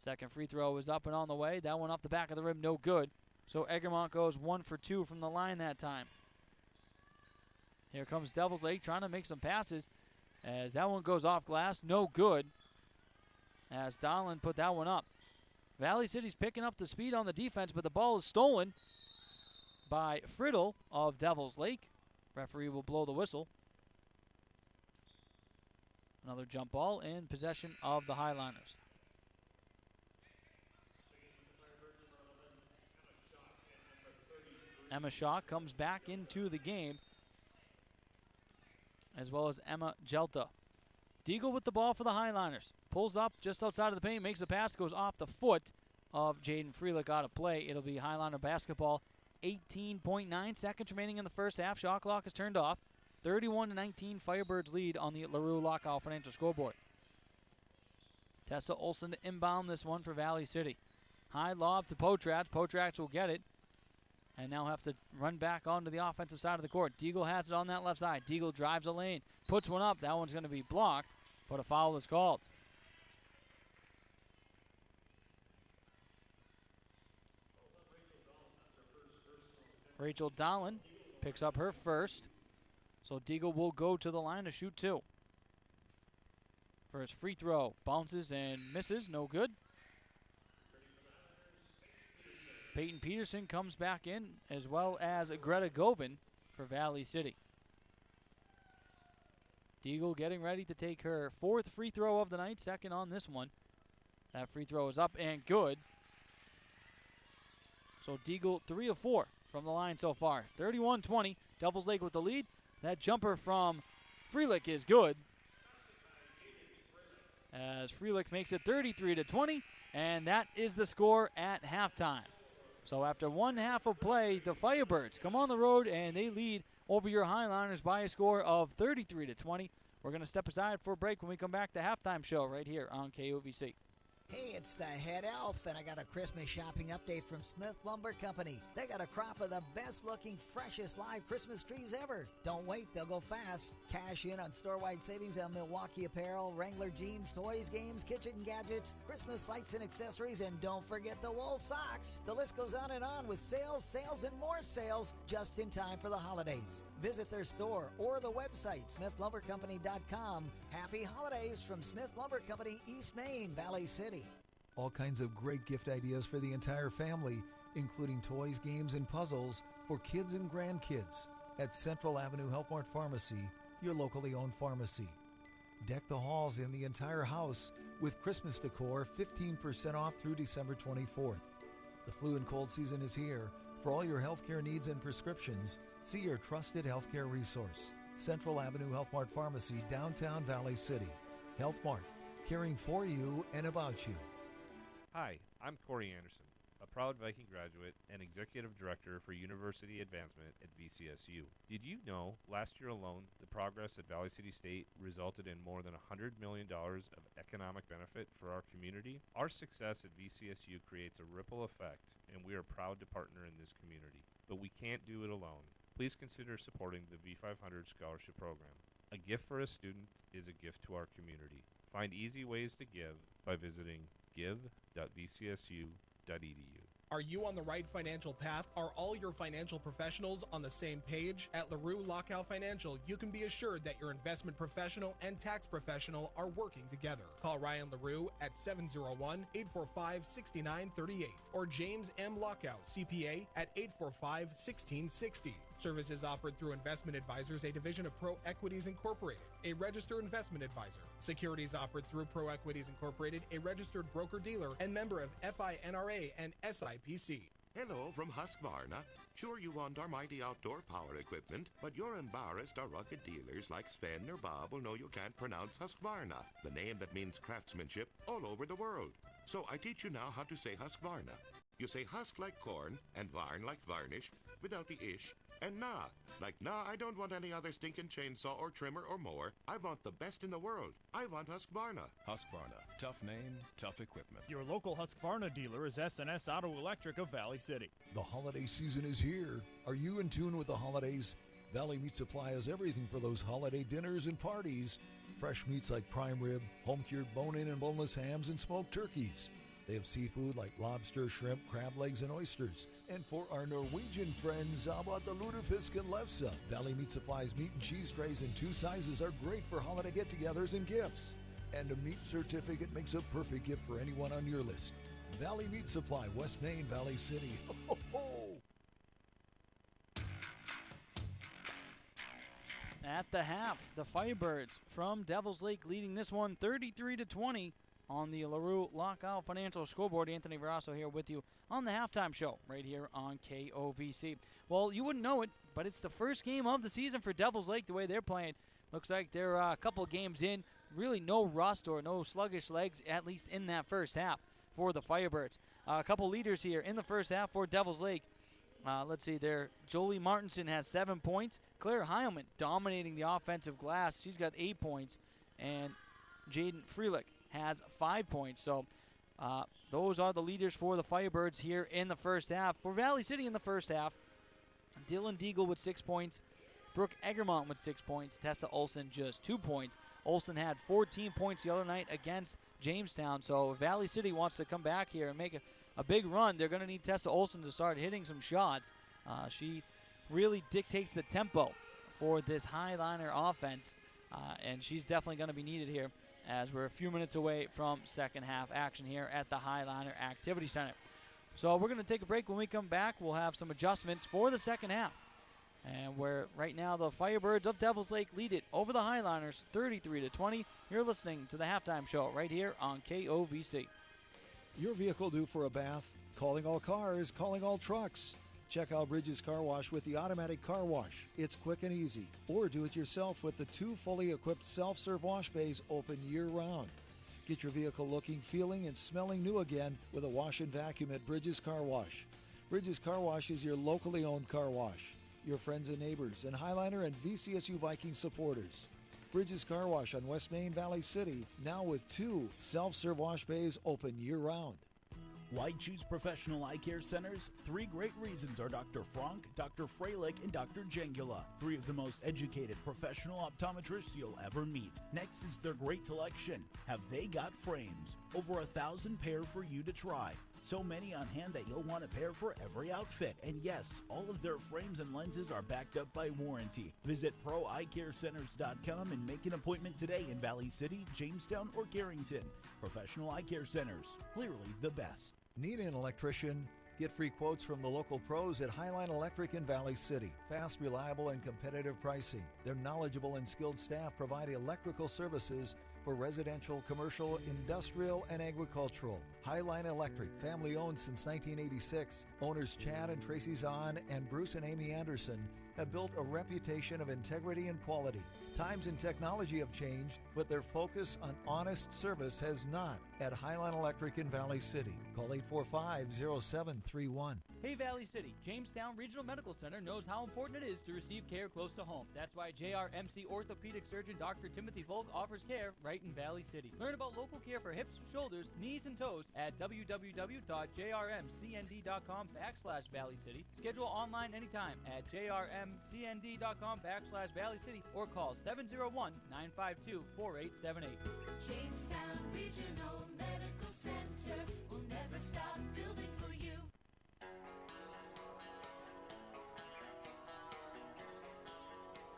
Second free throw is up and on the way. That one off the back of the rim, no good. So Egermont goes 1 for 2 from the line that time. Here comes Devils Lake trying to make some passes as that one goes off glass, no good. as Donlin put that one up. Valley City's picking up the speed on the defense, but the ball is stolen by Friddle of Devils Lake. Referee will blow the whistle. Another jump ball in possession of the Highliners. Emma Shaw comes back into the game, as well as Emma Jelta. Deagle with the ball for the Highliners. Pulls up just outside of the paint, makes a pass, goes off the foot of Jaden Freelick out of play. It'll be Highliner basketball. 18.9 seconds remaining in the first half. Shot clock is turned off. 31-19 Firebirds lead on the LaRue Lockout Financial scoreboard. Tessa Olsen to inbound this one for Valley City. High lob to Potratz. Potratz will get it and now have to run back onto the offensive side of the court. Deagle has it on that left side. Deagle drives a lane, puts one up. That one's going to be blocked, but a foul is called. Rachel Dolan picks up her first. So Deagle will go to the line to shoot two. First free throw, bounces and misses, no good. Peyton Peterson comes back in, as well as Greta Govin for Valley City. Deagle getting ready to take her fourth free throw of the night, second on this one. That free throw is up and good. So Deagle 3 of 4 from the line so far. 31-20, Devils Lake with the lead. That jumper from Freelick is good, as Freelick makes it 33-20, and that is the score at halftime. So after one half of play, the Firebirds come on the road and they lead over your Highliners by a score of 33-20. We're going to step aside for a break. When we come back, the halftime show right here on KOVC. Hey, it's the head elf, and I got a Christmas shopping update from Smith Lumber Company. They got a crop of the best-looking, freshest live Christmas trees ever. Don't wait, they'll go fast. Cash in on store-wide savings on Milwaukee apparel, Wrangler jeans, toys, games, kitchen gadgets, Christmas lights and accessories, and don't forget the wool socks. The list goes on and on with sales, sales, and more sales just in time for the holidays. Visit their store or the website, SmithLumberCompany.com. Happy holidays from Smith Lumber Company, East Main, Valley City. All kinds of great gift ideas for the entire family, including toys, games, and puzzles for kids and grandkids at Central Avenue Health Mart Pharmacy, your locally owned pharmacy. Deck the halls in the entire house with Christmas decor, 15% off through December 24th. The flu and cold season is here. For all your healthcare needs and prescriptions, see your trusted healthcare resource. Central Avenue Health Mart Pharmacy, downtown Valley City. Health Mart, caring for you and about you. Hi, I'm Corey Anderson, a proud Viking graduate and Executive Director for University Advancement at VCSU. Did you know last year alone, the progress at Valley City State resulted in more than $100 million of economic benefit for our community? Our success at VCSU creates a ripple effect, and we are proud to partner in this community. But we can't do it alone. Please consider supporting the V500 Scholarship Program. A gift for a student is a gift to our community. Find easy ways to give by visiting give.vcsu.edu. Are you on the right financial path? Are all your financial professionals on the same page? At LaRue Lockout Financial, you can be assured that your investment professional and tax professional are working together. Call Ryan LaRue at 701-845-6938 or James M. Lockout, CPA, at 845-1660. Services offered through Investment Advisors, a division of Pro Equities Incorporated, a registered investment advisor. Securities offered through Pro Equities Incorporated, a registered broker-dealer and member of FINRA and SIPC. Hello from Husqvarna. Sure, you want our mighty outdoor power equipment, but you're embarrassed our rugged dealers like Sven or Bob will know you can't pronounce Husqvarna, the name that means craftsmanship all over the world. So I teach you now how to say Husqvarna. You say husk like corn and varn like varnish without the ish, and nah, like nah, I don't want any other stinking chainsaw or trimmer or mower. I want the best in the world. I want Husqvarna. Husqvarna. Tough name, tough equipment. Your local Husqvarna dealer is S&S Auto Electric of Valley City. The holiday season is here. Are you in tune with the holidays? Valley Meat Supply has everything for those holiday dinners and parties. Fresh meats like prime rib, home-cured bone-in and boneless hams, and smoked turkeys. They have seafood like lobster, shrimp, crab legs, and oysters. And for our Norwegian friends, how about the lutefisk and lefse? Valley Meat Supply's meat and cheese trays in 2 sizes are great for holiday get-togethers and gifts. And a meat certificate makes a perfect gift for anyone on your list. Valley Meat Supply, West Main, Valley City. Ho, ho, ho. At the half, the Firebirds from Devils Lake leading this one 33-20 on the LaRue Lockout Financial Scoreboard. Anthony Verasso here with you on the halftime show right here on KOVC. Well, you wouldn't know it, but it's the first game of the season for Devils Lake the way they're playing. Looks like they're a couple games in. Really no rust or no sluggish legs, at least in that first half for the Firebirds. A couple leaders here in the first half for Devils Lake. Let's see there. Jolie Martinson has 7 points. Claire Heilman dominating the offensive glass. She's got 8 points. And Jaden Freelick has 5 points. So those are the leaders for the Firebirds here in the first half. For Valley City in the first half, Dylan Deagle with 6 points. Brooke Egermont with 6 points. Tessa Olson just 2 points. Olson had 14 points the other night against Jamestown. So if Valley City wants to come back here and make a big run, they're going to need Tessa Olson to start hitting some shots. She really dictates the tempo for this Highliner offense, and she's definitely going to be needed here as we're a few minutes away from second half action here at the Highliner Activity Center. So we're going to take a break. When we come back, we'll have some adjustments for the second half. And where right now the Firebirds of Devils Lake lead it over the Highliners 33-20. You're listening to the halftime show right here on KOVC. Your vehicle due for a bath? Calling all cars, calling all trucks. Check out Bridges Car Wash with the automatic car wash. It's quick and easy. Or do it yourself with the 2 fully equipped self-serve wash bays open year-round. Get your vehicle looking, feeling, and smelling new again with a wash and vacuum at Bridges Car Wash. Bridges Car Wash is your locally owned car wash. Your friends and neighbors, and Highliner and VCSU Viking supporters. Bridges Car Wash on West Main, Valley City, now with 2 self-serve wash bays open year-round. Why choose professional eye care centers? 3 great reasons are Dr. Frank, Dr. Freilich, and Dr. Jengula. 3 of the most educated professional optometrists you'll ever meet. Next is their great selection. Have they got frames? Over 1,000 pair for you to try. So many on hand that you'll want a pair for every outfit. And yes, all of their frames and lenses are backed up by warranty. Visit ProEyeCareCenters.com and make an appointment today in Valley City, Jamestown, or Carrington. Professional Eye Care Centers, clearly the best. Need an electrician? Get free quotes from the local pros at Highline Electric in Valley City. Fast, reliable, and competitive pricing. Their knowledgeable and skilled staff provide electrical services for residential, commercial, industrial, and agricultural. Highline Electric, family owned since 1986. Owners Chad and Tracy Zahn and Bruce and Amy Anderson have built a reputation of integrity and quality. Times and technology have changed, but their focus on honest service has not at Highline Electric in Valley City. Call 845-0731. Hey Valley City, Jamestown Regional Medical Center knows how important it is to receive care close to home. That's why JRMC orthopedic surgeon Dr. Timothy Volk offers care right in Valley City. Learn about local care for hips, shoulders, knees, and toes at www.jrmcnd.com/Valley City. Schedule online anytime at jrmcnd.com/Valley City or call 701-952-4878. Jamestown Regional Medical Center will never stop building for you.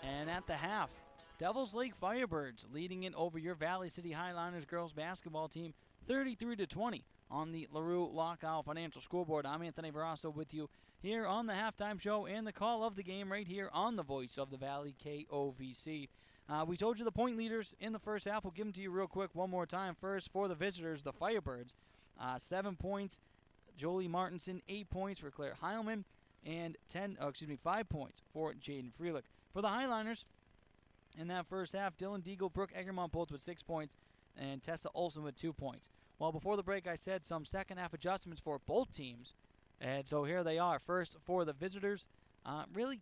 And at the half, Devils Lake Firebirds leading it over your Valley City Highliners girls basketball team 33-20 on the LaRue Lockout Financial Scoreboard. I'm Anthony Verasso with you here on the halftime show and the call of the game right here on the Voice of the Valley, KOVC. We told you the point leaders in the first half. We'll give them to you real quick one more time. First, for the visitors, the Firebirds, 7 points. Jolie Martinson, 8 points for Claire Heilman, and 5 points for Jaden Freelick. For the Highliners, in that first half, Dylan Deagle, Brooke Egermont both with 6 points, and Tessa Olson with 2 points. Well, before the break, I said some second half adjustments for both teams, and so here they are. First, for the visitors, really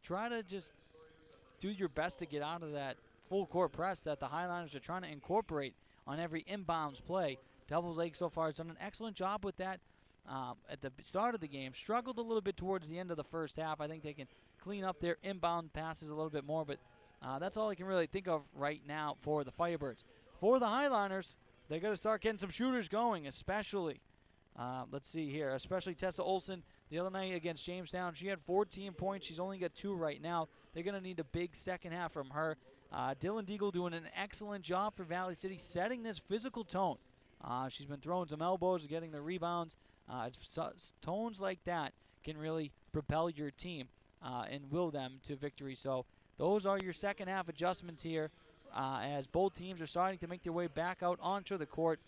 try to just do your best to get out of that full court press that the Highliners are trying to incorporate on every inbounds play. Devils Lake so far has done an excellent job with that at the start of the game. Struggled a little bit towards the end of the first half. I think they can clean up their inbound passes a little bit more, but that's all I can really think of right now for the Firebirds. For the Highliners, they got to start getting some shooters going, especially, let's see here, especially Tessa Olson. The other night against Jamestown, she had 14 points. She's only got 2 right now. They're going to need a big second half from her. Dylan Deagle doing an excellent job for Valley City, setting this physical tone. She's been throwing some elbows, getting the rebounds. Tones like that can really propel your team and will them to victory. So those are your second half adjustments here as both teams are starting to make their way back out onto the court.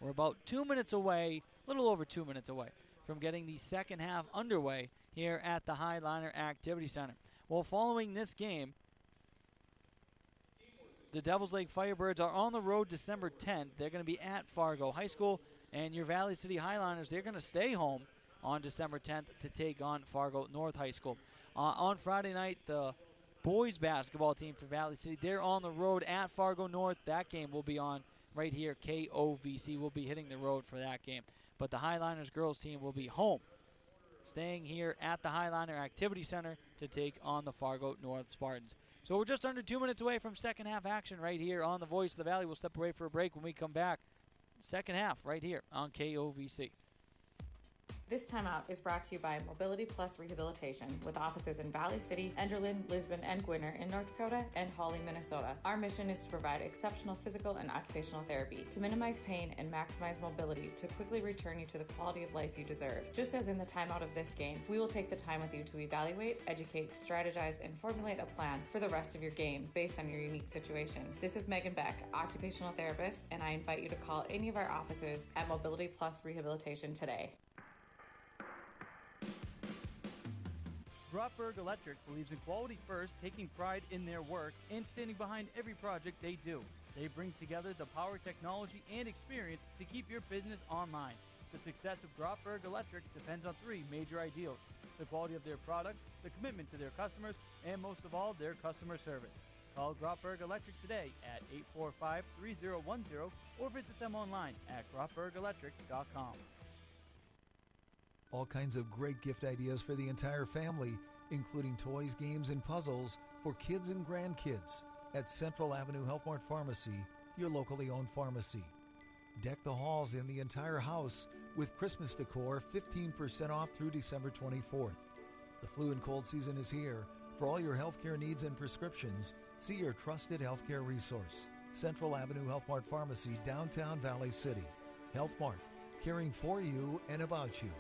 We're about 2 minutes away, a little over 2 minutes away, from getting the second half underway here at the Highliner Activity Center. Well, following this game, the Devils Lake Firebirds are on the road December 10th. They're going to be at Fargo High School, and your Valley City Highliners, they're going to stay home on December 10th to take on Fargo North High School. On Friday night, the boys basketball team for Valley City, they're on the road at Fargo North. That game will be on right here. KOVC will be hitting the road for that game. But the Highliners girls team will be home, staying here at the Highliner Activity Center to take on the Fargo North Spartans. So we're just under 2 minutes away from second half action right here on the Voice of the Valley. We'll step away for a break. When we come back, second half right here on KOVC. This timeout is brought to you by Mobility Plus Rehabilitation, with offices in Valley City, Enderlin, Lisbon, and Gwinner in North Dakota, and Hawley, Minnesota. Our mission is to provide exceptional physical and occupational therapy to minimize pain and maximize mobility to quickly return you to the quality of life you deserve. Just as in the timeout of this game, we will take the time with you to evaluate, educate, strategize, and formulate a plan for the rest of your game based on your unique situation. This is Megan Beck, occupational therapist, and I invite you to call any of our offices at Mobility Plus Rehabilitation today. Grotberg Electric believes in quality first, taking pride in their work, and standing behind every project they do. They bring together the power, technology, and experience to keep your business online. The success of Grotberg Electric depends on three major ideals: the quality of their products, the commitment to their customers, and most of all, their customer service. Call Grotberg Electric today at 845-3010 or visit them online at grotbergelectric.com. All kinds of great gift ideas for the entire family, including toys, games, and puzzles for kids and grandkids at Central Avenue Health Mart Pharmacy, your locally owned pharmacy. Deck the halls in the entire house with Christmas decor 15% off through December 24th. The flu and cold season is here. For all your healthcare needs and prescriptions, see your trusted healthcare resource, Central Avenue Health Mart Pharmacy, downtown Valley City. Health Mart, caring for you and about you.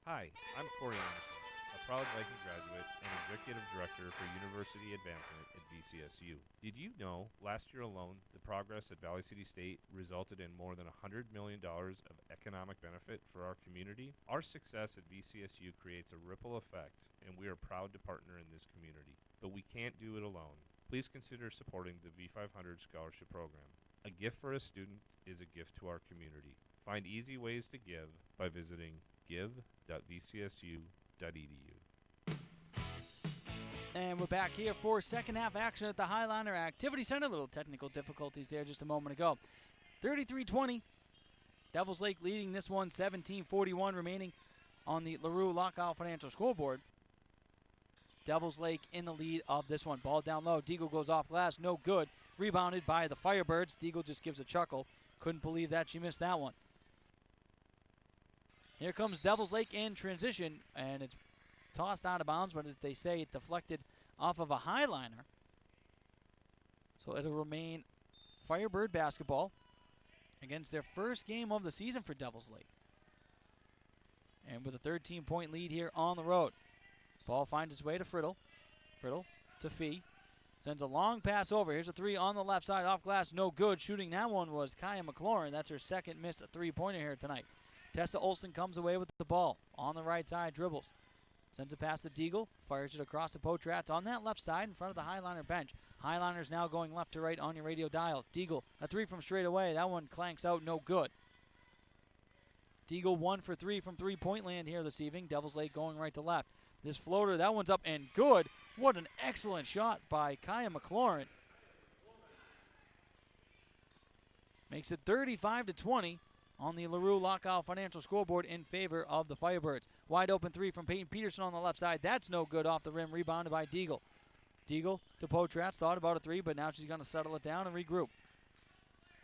Hi, I'm Corey Anderson, a proud Viking graduate and Executive Director for University Advancement at VCSU. Did you know last year alone the progress at Valley City State resulted in more than $100 million of economic benefit for our community? Our success at VCSU creates a ripple effect, and we are proud to partner in this community. But we can't do it alone. Please consider supporting the V500 Scholarship Program. A gift for a student is a gift to our community. Find easy ways to give by visiting give.vcsu.edu. And we're back here for second half action at the Highliner Activity Center. Little technical difficulties there just a moment ago. 33-20. Devils Lake leading this one, 17:41 remaining on the LaRue Lockout Financial scoreboard. Devils Lake in the lead of this one. Ball down low. Deagle goes off glass. No good. Rebounded by the Firebirds. Deagle just gives a chuckle. Couldn't believe that she missed that one. Here comes Devils Lake in transition, and it's tossed out of bounds, but as they say, it deflected off of a Highliner. So it'll remain Firebird basketball against their first game of the season for Devils Lake. And with a 13-point lead here on the road. Ball finds its way to Friddle. Friddle to Fee. Sends a long pass over. Here's a three on the left side, off glass, no good. Shooting that one was Kaya McLaurin. That's her second missed three-pointer here tonight. Tessa Olsen comes away with the ball. On the right side, dribbles. Sends it past the Deagle. Fires it across to Potrats on that left side in front of the Highliner bench. Highliners now going left to right on your radio dial. Deagle, a three from straight away. That one clanks out, no good. Deagle 1 for 3 from three-point land here this evening. Devils Lake going right to left. This floater, that one's up and good. What an excellent shot by Kaya McLaurin. Makes it 35-20. On the LaRue Lockout Financial scoreboard in favor of the Firebirds. Wide open three from Peyton Peterson on the left side. That's no good off the rim. Rebounded by Deagle. Deagle to Potrats. Thought about a three, but now she's going to settle it down and regroup.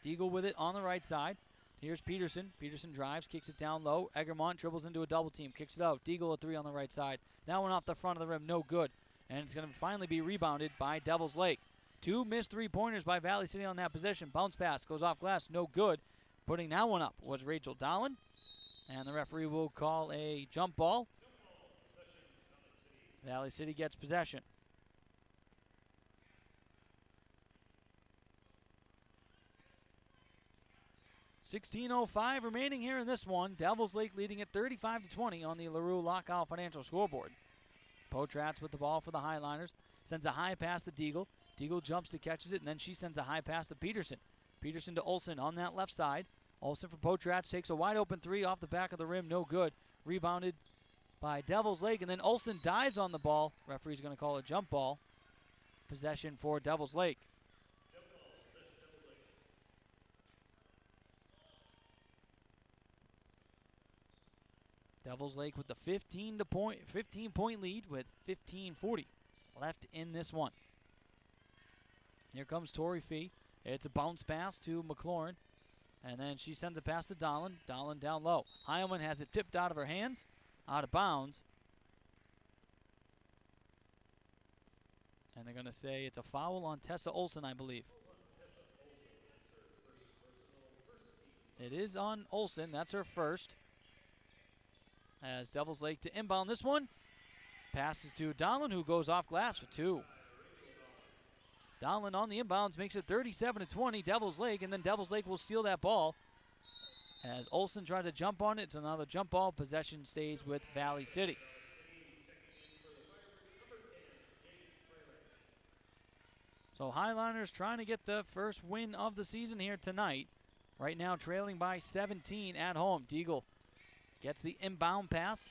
Deagle with it on the right side. Here's Peterson. Peterson drives, kicks it down low. Egermont dribbles into a double team, kicks it out. Deagle a three on the right side. That one off the front of the rim, no good. and it's going to finally be rebounded by Devils Lake. 2 missed three-pointers by Valley City on that possession. Bounce pass goes off glass, no good. Putting that one up was Rachel Dahlen, and the referee will call a jump ball. Valley City gets possession. .16:05 remaining here in this one. Devils Lake leading at 35-20 on the LaRue Lockout Financial scoreboard. Potratz with the ball for the Highliners. Sends a high pass to Deagle. Deagle jumps to catches it, and then she sends a high pass to Peterson. Peterson to Olsen on that left side. Olsen for Potratz takes a wide open three off the back of the rim. No good. Rebounded by Devils Lake, and then Olsen dives on the ball. Referee's going to call a jump ball. Possession for Devils Lake. Devils Lake with the 15-point lead with 15:40 left in this one. Here comes Tori Fee. It's a bounce pass to McLaurin, and then she sends a pass to Dahlen. Dahlen down low. Heilman has it tipped out of her hands, out of bounds. And they're going to say it's a foul on Tessa Olsen, I believe. It is on Olsen. That's her first. As Devils Lake to inbound this one. Passes to Dahlen, who goes off glass for 2. Dahlen on the inbounds makes it 37-20, Devils Lake, and then Devils Lake will steal that ball. As Olsen tried to jump on it, it's another jump ball. Possession stays with Valley City. So Highliners trying to get the first win of the season here tonight. Right now trailing by 17 at home. Deagle gets the inbound pass,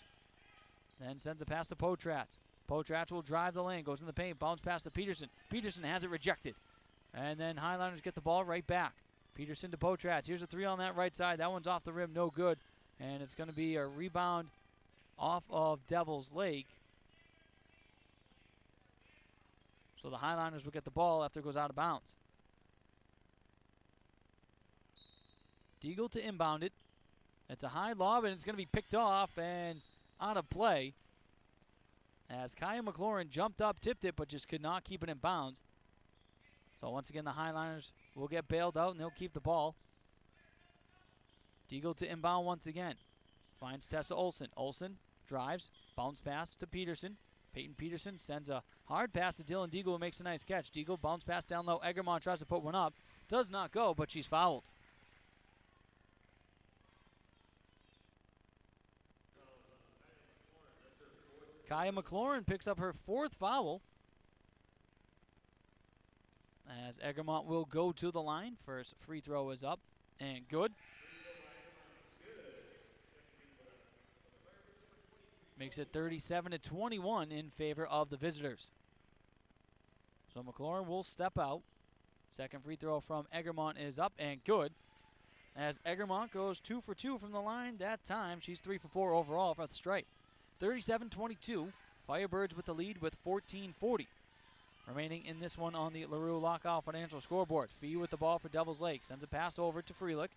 then sends a pass to Potratz. Potratz will drive the lane, goes in the paint, bounce pass to Peterson. Peterson has it rejected. And then Highliners get the ball right back. Peterson to Potratz. Here's a three on that right side. That one's off the rim, no good. And it's going to be a rebound off of Devils Lake. So the Highliners will get the ball after it goes out of bounds. Deagle to inbound it. It's a high lob, and it's going to be picked off and out of play. As Kaya McLaurin jumped up, tipped it, but just could not keep it in bounds. So once again, the Highliners will get bailed out, and they'll keep the ball. Deagle to inbound once again. Finds Tessa Olsen. Olsen drives, bounce pass to Peterson. Peyton Peterson sends a hard pass to Dylan Deagle, who makes a nice catch. Deagle bounce pass down low. Egermont tries to put one up. Does not go, but she's fouled. Kaya McLaurin picks up her 4th foul. As Egermont will go to the line. First free throw is up and good. Makes it 37-21 in favor of the visitors. So McLaurin will step out. Second free throw from Egermont is up and good. As Egermont goes 2 for 2 from the line that time. She's 3 for 4 overall for the strike. 37-22. Firebirds with the lead with 14:40 remaining in this one on the LaRue Lockout Financial scoreboard. Fee with the ball for Devils Lake. Sends a pass over to Freelick.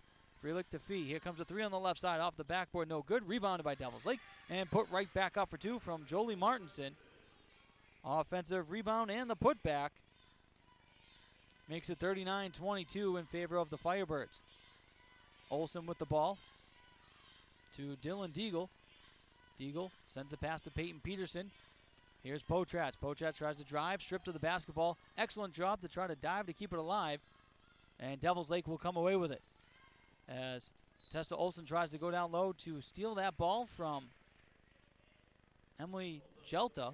Freelick to Fee. Here comes a three on the left side off the backboard. No good. Rebounded by Devils Lake. And put right back up for 2 from Jolie Martinson. Offensive rebound and the putback. Makes it 39-22 in favor of the Firebirds. Olsen with the ball to Dylan Deagle. Deagle sends a pass to Peyton Peterson. Here's Potratz. Potratz tries to drive, strip to the basketball. Excellent job to try to dive to keep it alive. And Devils Lake will come away with it. As Tessa Olsen tries to go down low to steal that ball from Emily Jelta.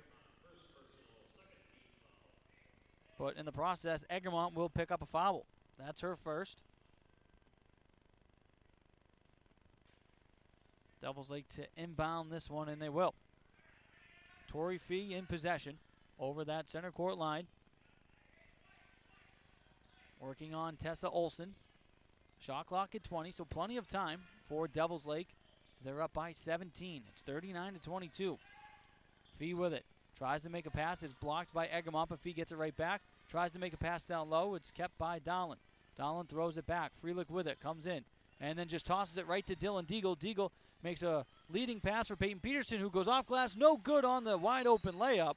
But in the process, Egermont will pick up a foul. That's her first. Devils Lake to inbound this one, and they will. Tori Fee in possession over that center court line. Working on Tessa Olsen. Shot clock at 20, so plenty of time for Devils Lake. They're up by 17. It's 39-22. Fee with it. Tries to make a pass. It's blocked by Egermont, but Fee gets it right back. Tries to make a pass down low. It's kept by Dahlen. Dahlen throws it back. Freelick with it. Comes in. And then just tosses it right to Dylan Deagle. Deagle makes a leading pass for Peyton Peterson, who goes off glass. No good on the wide open layup.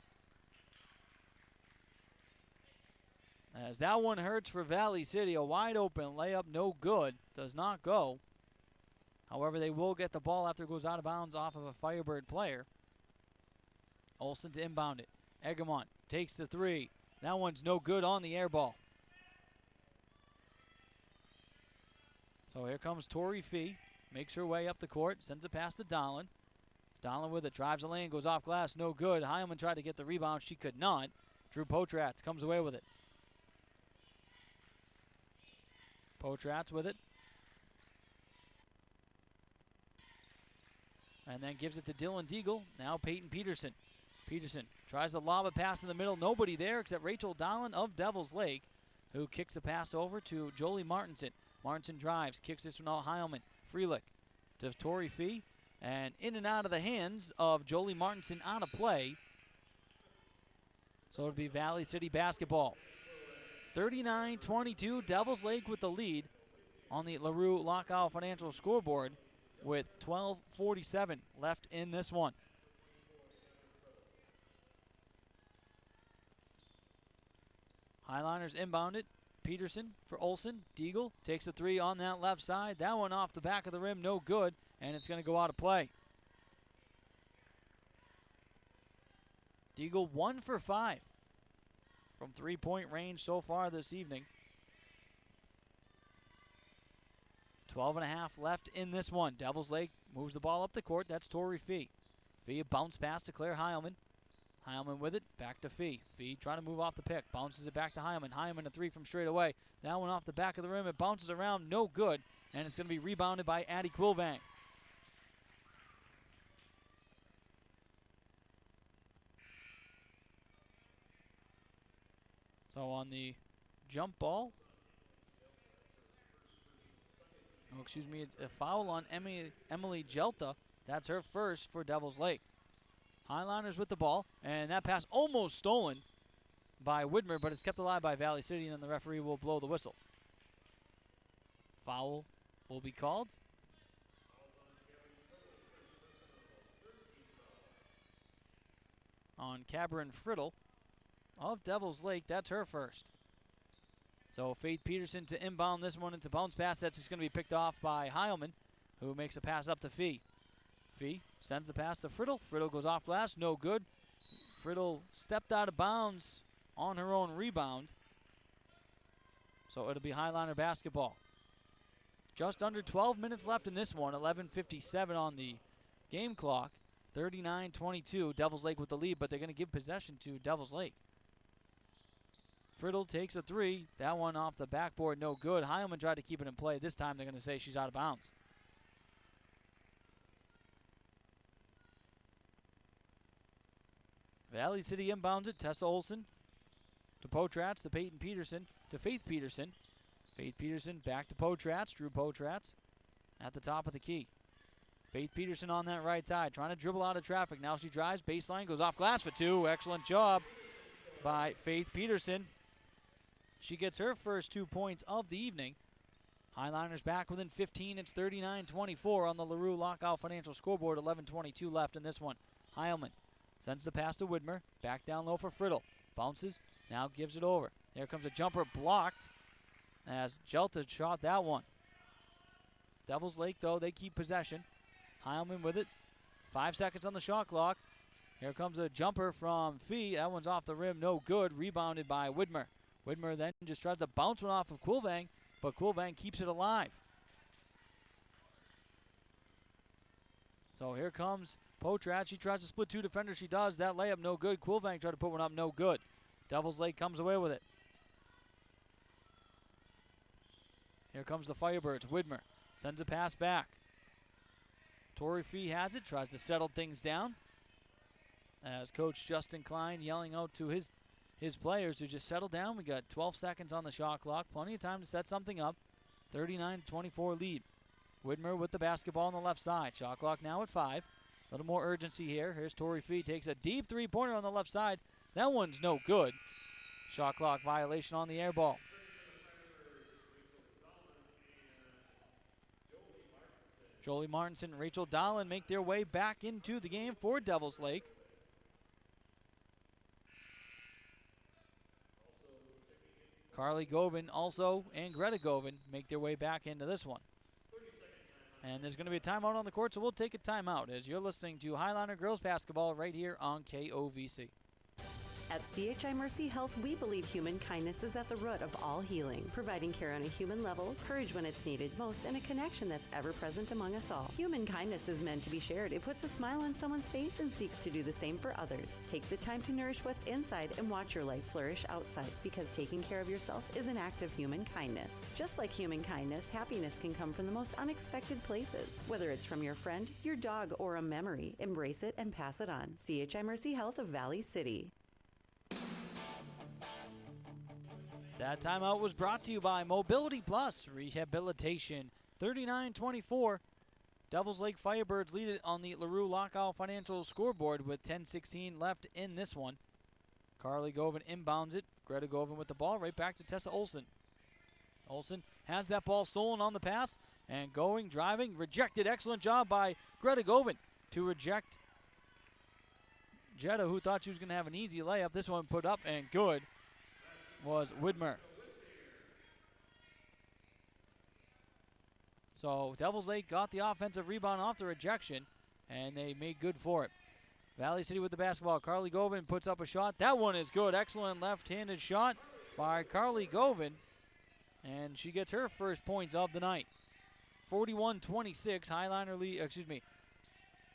As that one hurts for Valley City. A wide open layup, no good. Does not go. However, they will get the ball after it goes out of bounds off of a Firebird player. Olsen to inbound it. Egremont takes the three. That one's no good on the air ball. So here comes Tori Fee. Makes her way up the court. Sends it past to Donlin. Donlin with it. Drives the lane. Goes off glass. No good. Heilman tried to get the rebound. She could not. Drew Potratz comes away with it. Potratz with it. And then gives it to Dylan Deagle. Now Peyton Peterson. Peterson tries to lob a pass in the middle. Nobody there except Rachel Donlin of Devils Lake, who kicks a pass over to Jolie Martinson. Martinson drives, kicks this one out Heilman. Freelick to Tori Fee. And in and out of the hands of Jolie Martinson out of play. So it'll be Valley City basketball. 39-22, Devils Lake with the lead on the LaRue Lockout Financial scoreboard with 12:47 left in this one. Highliners inbound it. Peterson for Olsen. Deagle takes a three on that left side. That one off the back of the rim, no good, and it's going to go out of play. Deagle 1 for 5 from three-point range so far this evening. 12.5 left in this one. Devils Lake moves the ball up the court. That's Tori Fee. Fee, a bounce pass to Claire Heilman. Heilman with it, back to Fee. Fee trying to move off the pick, bounces it back to Heilman. Heilman a three from straight away. That one off the back of the rim, it bounces around, no good, and it's going to be rebounded by Addie Quilvang. So on the jump ball, it's a foul on Emily Jelta. That's her first for Devils Lake. Highliners with the ball, and that pass almost stolen by Widmer, but it's kept alive by Valley City, and then the referee will blow the whistle. Foul will be called. On Cameron Friddle of Devils Lake. That's her first. So Faith Peterson to inbound this one into bounce pass. That's just going to be picked off by Heilman, who makes a pass up to Fee. Fee sends the pass to Friddle. Friddle goes off glass, no good. Friddle stepped out of bounds on her own rebound. So it'll be Highliner basketball. Just under 12 minutes left in this one. 11:57 on the game clock. 39-22. Devils Lake with the lead, but they're going to give possession to Devils Lake. Friddle takes a three. That one off the backboard, no good. Heilman tried to keep it in play. This time they're going to say she's out of bounds. Valley City inbounds it. Tessa Olsen to Potratz, to Peyton Peterson, to Faith Peterson. Faith Peterson back to Potratz. Drew Potratz at the top of the key. Faith Peterson on that right side, trying to dribble out of traffic. Now she drives, baseline, goes off glass for two. Excellent job by Faith Peterson. She gets her first 2 points of the evening. Highliners back within 15. It's 39-24 on the LaRue Lockout Financial scoreboard. 11:22 left in this one. Heilman sends the pass to Widmer. Back down low for Friddle. Bounces. Now gives it over. There comes a jumper blocked as Jelta shot that one. Devils Lake, though, they keep possession. Heilman with it. 5 seconds on the shot clock. Here comes a jumper from Fee. That one's off the rim. No good. Rebounded by Widmer. Widmer then just tries to bounce one off of Quilvang, but Quilvang keeps it alive. So here comes Potratz. She tries to split two defenders. She does. That layup no good. Quilvang tried to put one up. No good. Devils Lake comes away with it. Here comes the Firebirds. Widmer sends a pass back. Tori Fee has it. Tries to settle things down. As Coach Justin Klein yelling out to his players to just settle down. We got 12 seconds on the shot clock. Plenty of time to set something up. 39-24 lead. Widmer with the basketball on the left side. Shot clock now at 5. A little more urgency here. Here's Tori Fee. Takes a deep three-pointer on the left side. That one's no good. Shot clock violation on the air ball. Jolie Martinson and Rachel Dolan make their way back into the game for Devils Lake. Carly Govan also and Greta Govan make their way back into this one. And there's going to be a timeout on the court, so we'll take a timeout as you're listening to Highliner Girls Basketball right here on KOVC. At CHI Mercy Health, we believe human kindness is at the root of all healing, providing care on a human level, courage when it's needed most, and a connection that's ever present among us all. Human kindness is meant to be shared. It puts a smile on someone's face and seeks to do the same for others. Take the time to nourish what's inside and watch your life flourish outside, because taking care of yourself is an act of human kindness. Just like human kindness, happiness can come from the most unexpected places. Whether it's from your friend, your dog, or a memory, embrace it and pass it on. CHI Mercy Health of Valley City. That timeout was brought to you by Mobility Plus Rehabilitation. 39-24. Devils Lake Firebirds lead it on the LaRue Lockout Financial scoreboard with 10:16 left in this one. Carly Govan inbounds it. Greta Govan with the ball right back to Tessa Olsen. Olsen has that ball stolen on the pass and going, driving, rejected. Excellent job by Greta Govan to reject Jetta, who thought she was going to have an easy layup. This one put up and good was Widmer. So Devils Lake got the offensive rebound off the rejection, and they made good for it. Valley City with the basketball. Carly Govan puts up a shot. That one is good. Excellent left-handed shot by Carly Govan, and she gets her first points of the night. 41-26, Highliner lead,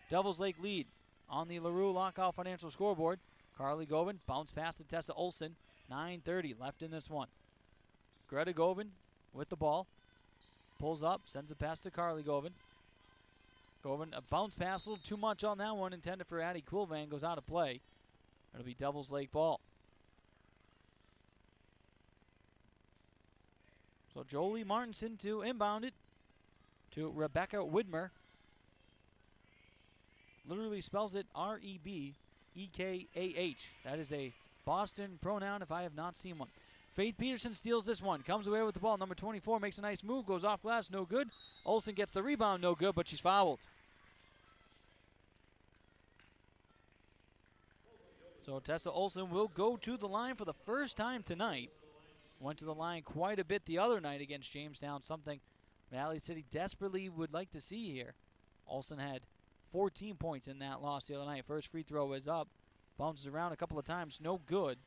Devils Lake lead on the LaRue Lockout Financial scoreboard. Carly Govan bounce pass to Tessa Olsen. 9:30 left in this one. Greta Govan with the ball. Pulls up, sends a pass to Carly Govan. Govan, a bounce pass, a little too much on that one, intended for Addie Quilvan, goes out of play. It'll be Devils Lake ball. So Jolie Martinson to inbound it to Rebecca Widmer. Literally spells it Rebekah. That is a Boston pronoun if I have not seen one. Faith Peterson steals this one. Comes away with the ball. Number 24 makes a nice move. Goes off glass. No good. Olsen gets the rebound. No good, but she's fouled. So Tessa Olsen will go to the line for the first time tonight. Went to the line quite a bit the other night against Jamestown. Something Valley City desperately would like to see here. Olsen had 14 points in that loss the other night. First free throw is up. Bounces around a couple of times, no good.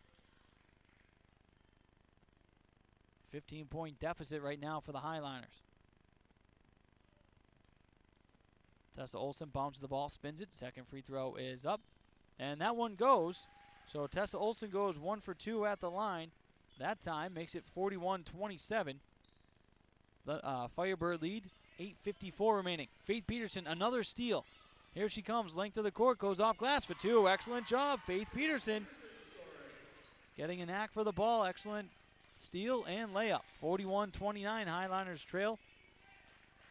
15-point deficit right now for the Highliners. Tessa Olsen bounces the ball, spins it. Second free throw is up. And that one goes. So Tessa Olsen goes 1 for 2 at the line. That time makes it 41-27. The Firebird lead, 8:54 remaining. Faith Peterson, another steal. Here she comes, length of the court, goes off glass for 2. Excellent job, Faith Peterson. Getting a knack for the ball, excellent steal and layup. 41-29, Highliners trail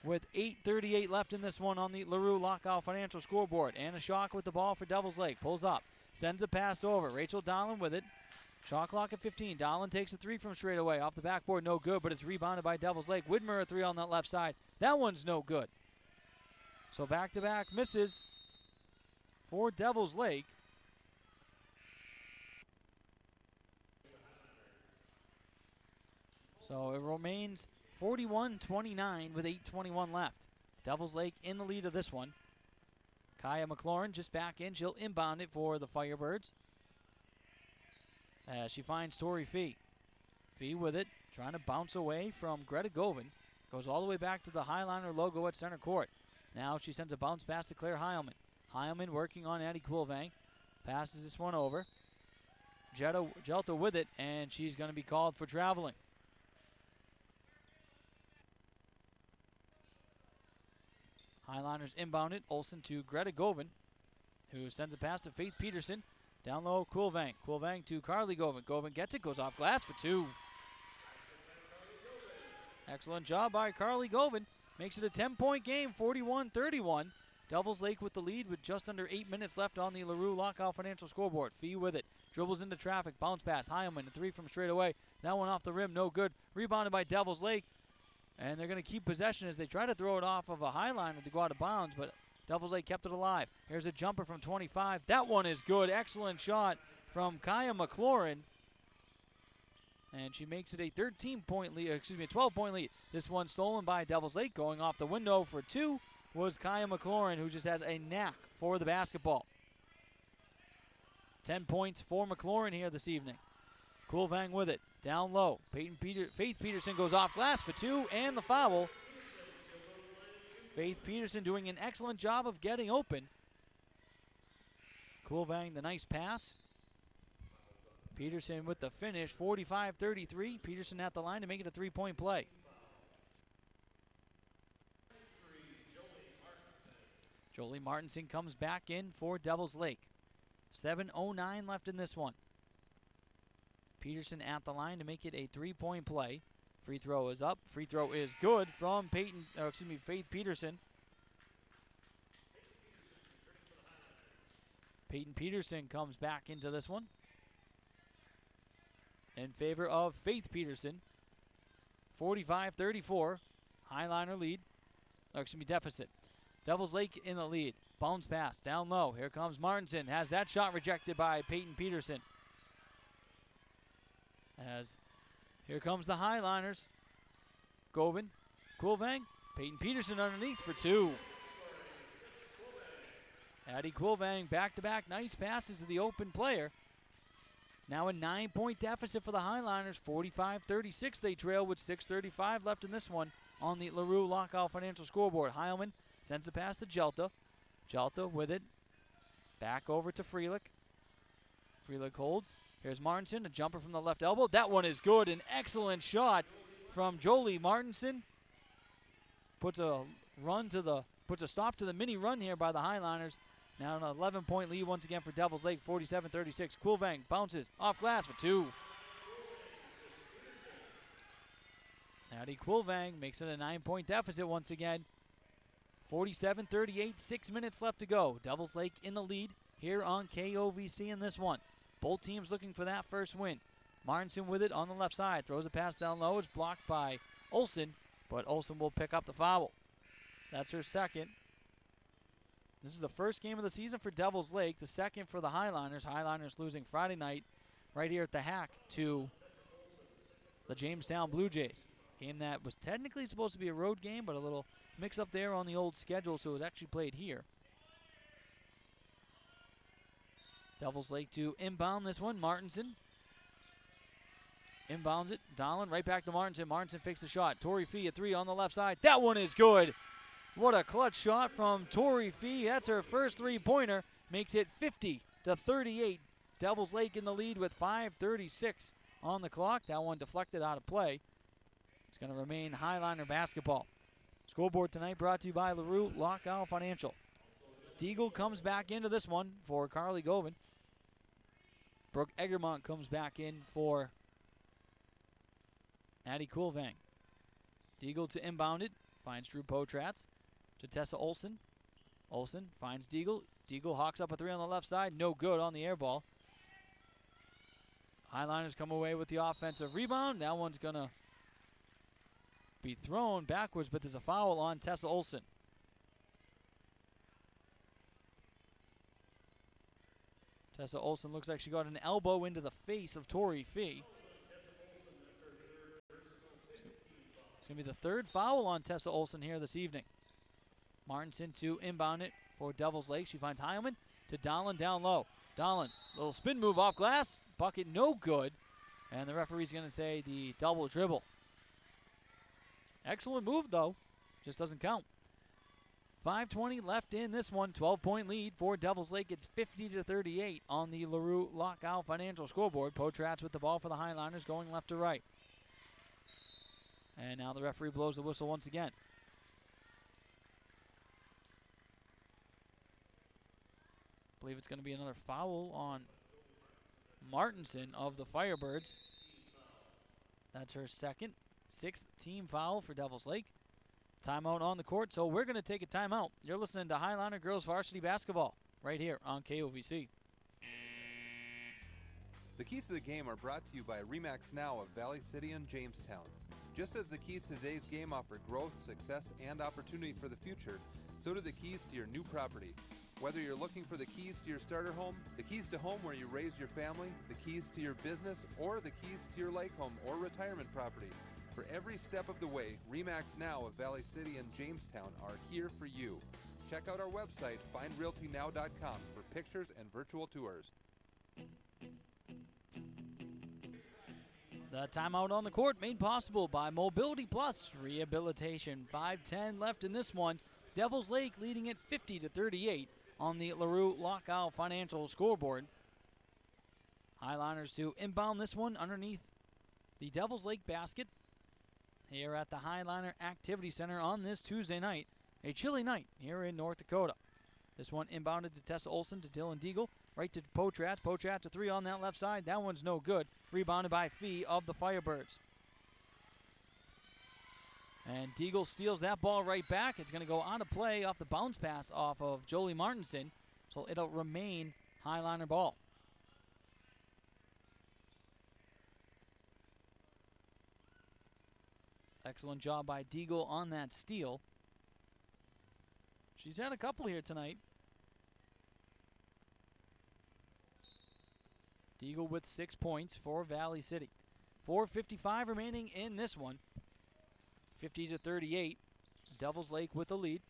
with 8:38 left in this one on the LaRue Lockout Financial scoreboard. Anna Schock with the ball for Devils Lake, pulls up, sends a pass over. Rachel Dolan with it. Shot clock at 15. Dolan takes a 3 from straight away. Off the backboard, no good, but it's rebounded by Devils Lake. Widmer a 3 on that left side. That one's no good. So back-to-back misses for Devils Lake. So it remains 41-29 with 8:21 left. Devils Lake in the lead of this one. Kaya McLaurin just back in. She'll inbound it for the Firebirds. As she finds Tori Fee. Fee with it, trying to bounce away from Greta Govan. Goes all the way back to the Highliner logo at center court. Now she sends a bounce pass to Claire Heilman. Heilman working on Addie Quilvang. Passes this one over. Jelta with it, and she's going to be called for traveling. Highliners inbound it. Olsen to Greta Govan, who sends a pass to Faith Peterson. Down low, Quilvang. Quilvang to Carly Govan. Govan gets it, goes off glass for 2. Excellent job by Carly Govan. Makes it a 10-point game, 41-31. Devils Lake with the lead with just under 8 minutes left on the LaRue Lockout Financial scoreboard. Fee with it. Dribbles into traffic. Bounce pass. Heilman, a 3 from straight away. That one off the rim, no good. Rebounded by Devils Lake. And they're going to keep possession as they try to throw it off of a Highliner to go out of bounds, but Devils Lake kept it alive. Here's a jumper from 25. That one is good. Excellent shot from Kaya McLaurin. And she makes it a 13-point lead, excuse me, a 12-point lead. This one stolen by Devils Lake. Going off the window for two was Kaya McLaurin, who just has a knack for the basketball. 10 points for McLaurin here this evening. Coolvang with it, down low. Faith Peterson goes off glass for two, and the foul. Faith Peterson doing an excellent job of getting open. Coolvang, the nice pass. Peterson with the finish, 45-33. Peterson at the line to make it a three-point play. Jolie Martinson comes back in for Devils Lake. 7:09 left in this one. Peterson at the line to make it a three-point play. Free throw is up. Free throw is good from Faith Peterson. Peyton Peterson comes back into this one in favor of Faith Peterson. 45-34. Highliner lead. Deficit. Devils Lake in the lead. Bounce pass down low. Here comes Martinson. Has that shot rejected by Peyton Peterson. As here comes the Highliners. Govan, Coolvang, Peyton Peterson underneath for two. Addie Coolvang back-to-back nice passes to the open player. It's now a 9-point deficit for the Highliners. 45-36 they trail with 6:35 left in this one on the LaRue Lockout Financial scoreboard. Heilman sends the pass to Jelta. Jelta with it. Back over to Freelick. Freelick holds. Here's Martinson, a jumper from the left elbow. That one is good. An excellent shot from Jolie Martinson. Puts a stop to the mini run here by the Highliners. Now an 11-point lead once again for Devils Lake, 47-36. Coolvang bounces off glass for two. Addie Coolvang makes it a 9-point deficit once again. 47-38, 6 minutes left to go. Devils Lake in the lead here on KOVC in this one. Both teams looking for that first win. Martinson with it on the left side. Throws a pass down low. It's blocked by Olsen, but Olsen will pick up the foul. That's her second. This is the first game of the season for Devils Lake. The second for the Highliners. Highliners losing Friday night right here at the Hack to the Jamestown Blue Jays. Game that was technically supposed to be a road game, but a little mix up there on the old schedule, so it was actually played here. Devils Lake to inbound this one. Martinson inbounds it. Dolan right back to Martinson. Martinson fakes the shot. Tori Fee, a three on the left side. That one is good. What a clutch shot from Tori Fee. That's her first three-pointer. Makes it 50-38. Devils Lake in the lead with 5:36 on the clock. That one deflected out of play. It's going to remain Highliner basketball. Scoreboard tonight brought to you by LaRue Lockout Financial. Deagle comes back into this one for Carly Govan. Brooke Egermont comes back in for Addie Coolvang. Deagle to inbound it. Finds Drew Potratz to Tessa Olsen. Olsen finds Deagle. Deagle hawks up a three on the left side. No good on the air ball. Highliners come away with the offensive rebound. That one's going to be thrown backwards, but there's a foul on Tessa Olsen. Tessa Olsen looks like she got an elbow into the face of Tori Fee. It's going to be the third foul on Tessa Olsen here this evening. Martinson to inbound it for Devils Lake. She finds Heilman to Dolan down low. Dolan, little spin move off glass. Bucket no good. And the referee's going to say the double dribble. Excellent move, though. Just doesn't count. 5:20 left in this one. 12-point lead for Devils Lake. It's 50-38 on the LaRue Lockout Financial scoreboard. Potratz with the ball for the Highliners going left to right. And now the referee blows the whistle once again. I believe it's going to be another foul on Martinson of the Firebirds. That's her second. Sixth team foul for Devils Lake. Timeout on the court, so we're going to take a timeout. You're listening to Highliner Girls Varsity Basketball right here on KOVC. The keys to the game are brought to you by RE/MAX Now of Valley City and Jamestown. Just as the keys to today's game offer growth, success, and opportunity for the future, so do the keys to your new property. Whether you're looking for the keys to your starter home, the keys to home where you raise your family, the keys to your business, or the keys to your lake home or retirement property, for every step of the way, RE/MAX Now of Valley City and Jamestown are here for you. Check out our website, findrealtynow.com, for pictures and virtual tours. The timeout on the court made possible by Mobility Plus Rehabilitation. 5:10 left in this one. Devils Lake leading it 50-38 on the LaRue Lockout Financial scoreboard. Highliners to inbound this one underneath the Devils Lake basket here at the Highliner Activity Center on this Tuesday night. A chilly night here in North Dakota. This one inbounded to Tessa Olson, to Dylan Deagle, right to Potratz. Potratz a three on that left side. That one's no good. Rebounded by Fee of the Firebirds. And Deagle steals that ball right back. It's going to go on to play off the bounce pass off of Jolie Martinson. So it'll remain Highliner ball. Excellent job by Deagle on that steal. She's had a couple here tonight. Deagle with 6 points for Valley City. 4:55 remaining in this one. 50-38. Devils Lake with the lead.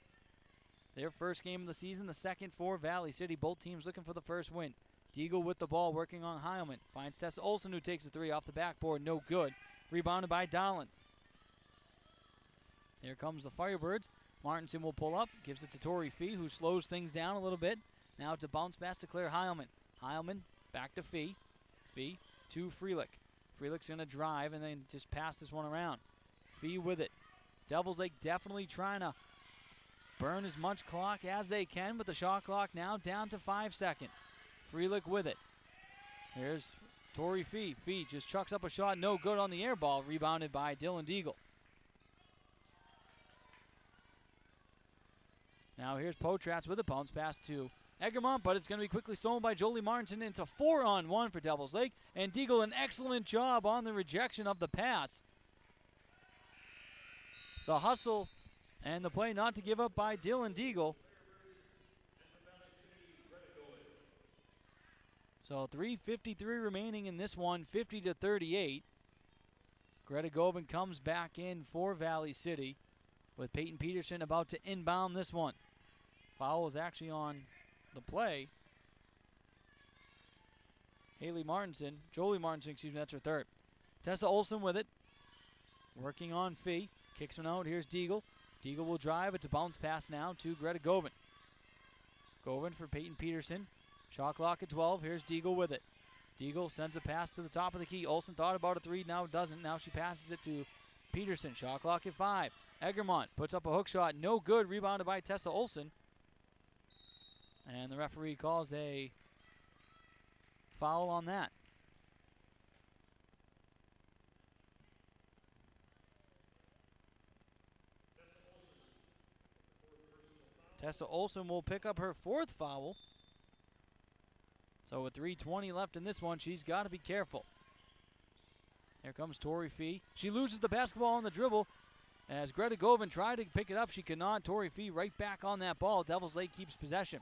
Their first game of the season, the second for Valley City. Both teams looking for the first win. Deagle with the ball, working on Heilman. Finds Tessa Olson, who takes a three off the backboard. No good. Rebounded by Dahlen. Here comes the Firebirds. Martinson will pull up, gives it to Tori Fee, who slows things down a little bit. Now it's a bounce pass to Claire Heilman. Heilman back to Fee. Fee to Freelick. Freelick's going to drive and then just pass this one around. Fee with it. Devils Lake definitely trying to burn as much clock as they can, with the shot clock now down to 5 seconds. Freelick with it. Here's Tori Fee. Fee just chucks up a shot, no good on the air ball, rebounded by Dylan Deagle. Now here's Potratz with a bounce pass to Egermont, but it's going to be quickly stolen by Jolie Martinson into 4-on-1 for Devils Lake. And Deagle, an excellent job on the rejection of the pass. The hustle and the play not to give up by Dylan Deagle. So 3:53 remaining in this one, 50-38. Greta Govan comes back in for Valley City with Peyton Peterson about to inbound this one. Foul is actually on the play. Jolie Martinson, that's her third. Tessa Olson with it. Working on Fee. Kicks one out. Here's Deagle. Deagle will drive. It's a bounce pass now to Greta Govan. Govan for Peyton Peterson. Shot clock at 12. Here's Deagle with it. Deagle sends a pass to the top of the key. Olson thought about a three, now doesn't. Now she passes it to Peterson. Shot clock at 5. Egermont puts up a hook shot. No good. Rebounded by Tessa Olson. And the referee calls a foul on that. Tessa Olson will pick up her fourth foul. So with 3:20 left in this one, she's got to be careful. Here comes Tori Fee. She loses the basketball on the dribble. As Greta Govan tried to pick it up, she could not. Tori Fee right back on that ball. Devils Lake keeps possession.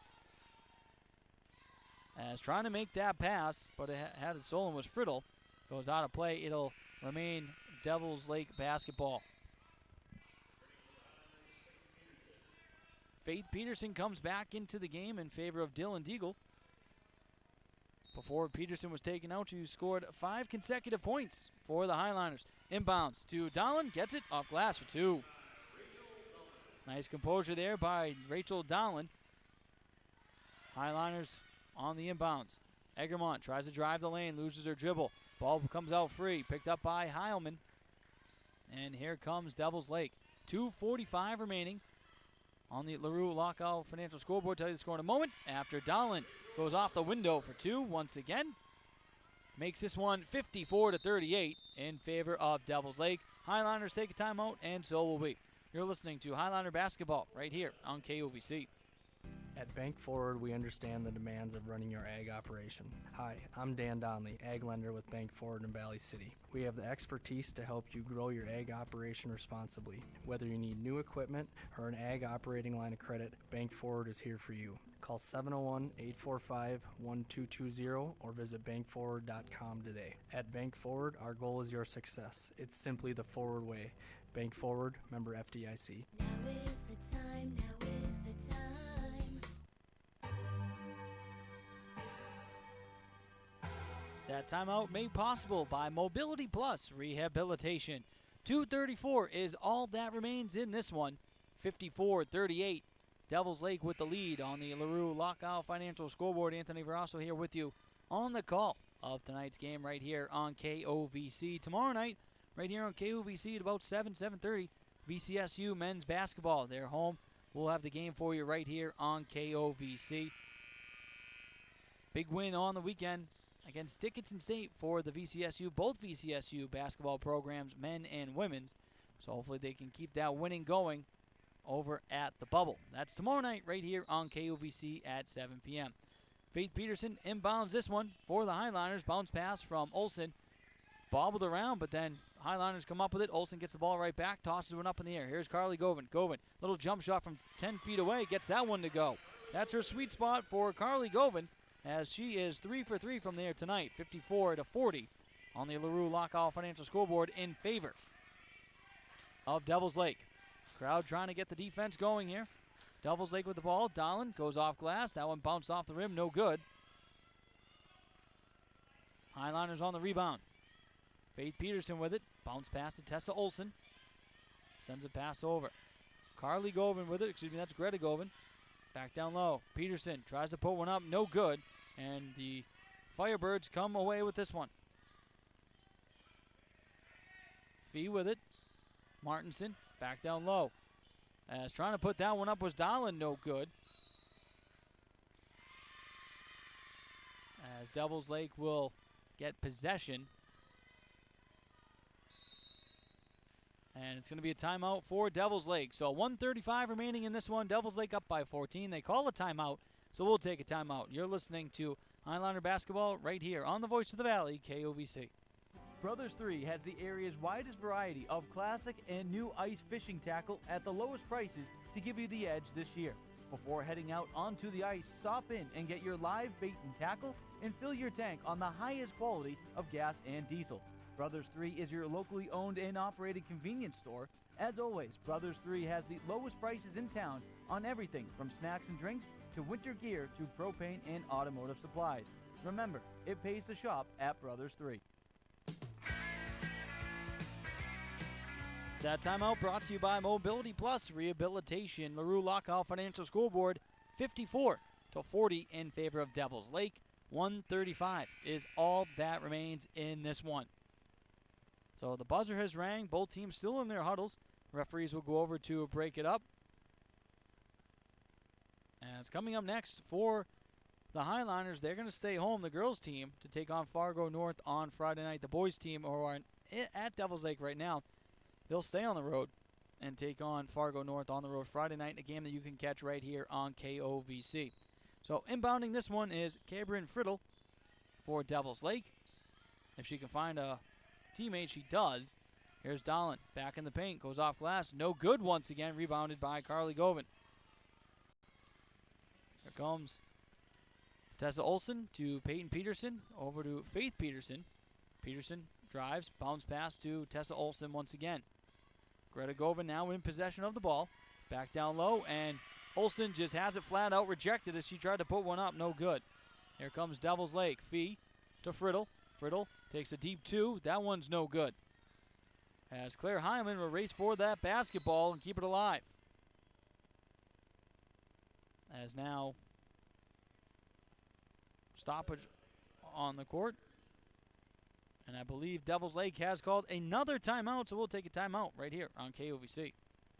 As trying to make that pass, but it had it stolen was Friddle. Goes out of play. It'll remain Devils Lake basketball. Faith Peterson comes back into the game in favor of Dylan Deagle. Before Peterson was taken out, she scored 5 consecutive points for the Highliners. Inbounds to Dahlen, gets it off glass for 2. Nice composure there by Rachel Dahlen. Highliners on the inbounds. Egermont tries to drive the lane, loses her dribble. Ball comes out free, picked up by Heilman. And here comes Devils Lake. 2:45 remaining on the LaRue Lockout Financial scoreboard. Tell you the score in a moment after Dahlen goes off the window for 2 once again. Makes this one 54-38 in favor of Devils Lake. Highliners take a timeout, and so will we. You're listening to Highliner Basketball right here on KOVC. At Bank Forward, we understand the demands of running your ag operation. Hi, I'm Dan Donnelly, ag lender with Bank Forward in Valley City. We have the expertise to help you grow your ag operation responsibly. Whether you need new equipment or an ag operating line of credit, Bank Forward is here for you. Call 701-845-1220 or visit bankforward.com today. At Bank Forward, our goal is your success. It's simply the forward way. Bank Forward, member FDIC. Now is the time, now is the time. That timeout made possible by Mobility Plus Rehabilitation. 2:34 is all that remains in this one. 54-38. Devils Lake with the lead on the LaRue Lockout Financial Scoreboard. Anthony Verasso here with you on the call of tonight's game right here on KOVC. Tomorrow night, right here on KOVC at about 7:30, VCSU men's basketball. They're home. We'll have the game for you right here on KOVC. Big win on the weekend against Dickinson State for the VCSU, both VCSU basketball programs, men and women's. So hopefully they can keep that winning going over at the Bubble. That's tomorrow night right here on KOVC at 7 p.m. Faith Peterson inbounds this one for the Highliners. Bounce pass from Olsen. Bobbled around, but then Highliners come up with it. Olsen gets the ball right back, tosses one up in the air. Here's Carly Govan. Govan, little jump shot from 10 feet away, gets that one to go. That's her sweet spot for Carly Govan, as she is 3 for 3 from there tonight. 54-40 on the LaRue Lockout Financial Scoreboard in favor of Devils Lake. Crowd trying to get the defense going here. Devils Lake with the ball. Dahlin goes off glass. That one bounced off the rim. No good. Highliners on the rebound. Faith Peterson with it. Bounce pass to Tessa Olsen. Sends a pass over. Carly Govan with it. Excuse me, that's Greta Govan. Back down low. Peterson tries to put one up. No good. And the Firebirds come away with this one. Fee with it. Martinson back down low. As trying to put that one up was Dahlin. No good. As Devils Lake will get possession. And it's going to be a timeout for Devils Lake. So 1:35 remaining in this one. Devils Lake up by 14. They call a timeout, so we'll take a timeout. You're listening to Highliner Basketball right here on the Voice of the Valley, KOVC. Brothers 3 has the area's widest variety of classic and new ice fishing tackle at the lowest prices to give you the edge this year. Before heading out onto the ice, stop in and get your live bait and tackle and fill your tank on the highest quality of gas and diesel. Brothers 3 is your locally owned and operated convenience store. As always, Brothers 3 has the lowest prices in town on everything from snacks and drinks to winter gear to propane and automotive supplies. Remember, it pays to shop at Brothers 3. That timeout brought to you by Mobility Plus Rehabilitation. LaRue Lockout Financial Scoreboard 54-40 in favor of Devils Lake. 1:35 is all that remains in this one. So the buzzer has rang. Both teams still in their huddles. Referees will go over to break it up. And it's coming up next for the Highliners. They're going to stay home, the girls team, to take on Fargo North on Friday night. The boys team, who are at Devils Lake right now, they'll stay on the road and take on Fargo North on the road Friday night in a game that you can catch right here on KOVC. So inbounding this one is Cabrin Friddle for Devils Lake. If she can find a teammate, she does. Here's Dahlin back in the paint, goes off glass. No good once again, rebounded by Carly Govan. Here comes Tessa Olsen to Peyton Peterson, over to Faith Peterson. Peterson drives, bounce pass to Tessa Olsen once again. Greta Govan now in possession of the ball. Back down low, and Olsen just has it flat out rejected as she tried to put one up. No good. Here comes Devils Lake. Fee to Friddle. Friddle takes a deep two. That one's no good. As Claire Hyman will race for that basketball and keep it alive. As now stoppage on the court. And I believe Devils Lake has called another timeout, so we'll take a timeout right here on KOVC.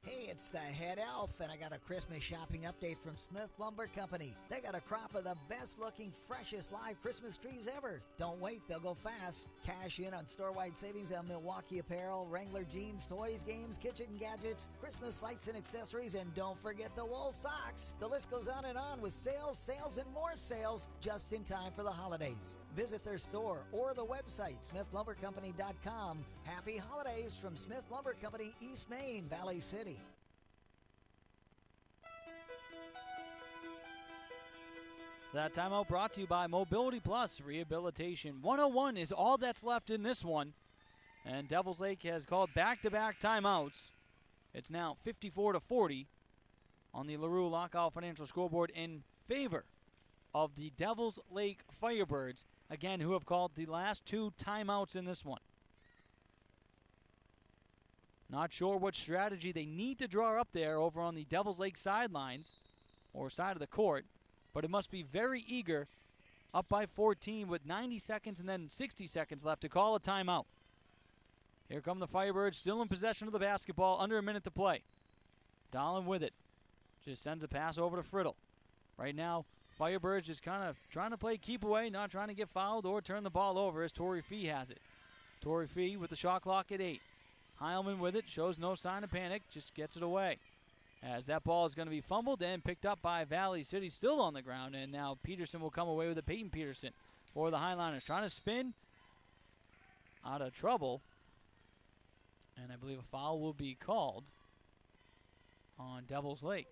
Hey, it's the head elf, and I got a Christmas shopping update from Smith Lumber Company. They got a crop of the best-looking, freshest live Christmas trees ever. Don't wait, they'll go fast. Cash in on store-wide savings on Milwaukee apparel, Wrangler jeans, toys, games, kitchen gadgets, Christmas lights and accessories, and don't forget the wool socks. The list goes on and on with sales, sales, and more sales just in time for the holidays. Visit their store or the website, SmithLumberCompany.com. Happy holidays from Smith Lumber Company, East Main, Valley City. That timeout brought to you by Mobility Plus Rehabilitation. 101 is all that's left in this one. And Devils Lake has called back-to-back timeouts. It's now 54-40 on the LaRue Lockout Financial Scoreboard in favor of the Devils Lake Firebirds, again, who have called the last two timeouts in this one. Not sure what strategy they need to draw up there over on the Devils Lake sidelines or side of the court, but it must be very eager, up by 14 with 90 seconds and then 60 seconds left to call a timeout. Here come the Firebirds, still in possession of the basketball, under a minute to play. Dahlin with it. Just sends a pass over to Friddle. Right now, Firebirds just kind of trying to play keep away, not trying to get fouled or turn the ball over as Torrey Fee has it. Torrey Fee with the shot clock at 8. Heilman with it, shows no sign of panic, just gets it away. As that ball is going to be fumbled and picked up by Valley City, still on the ground, and now Peterson will come away with it. Peyton Peterson for the Highliners, trying to spin out of trouble, and I believe a foul will be called on Devils Lake.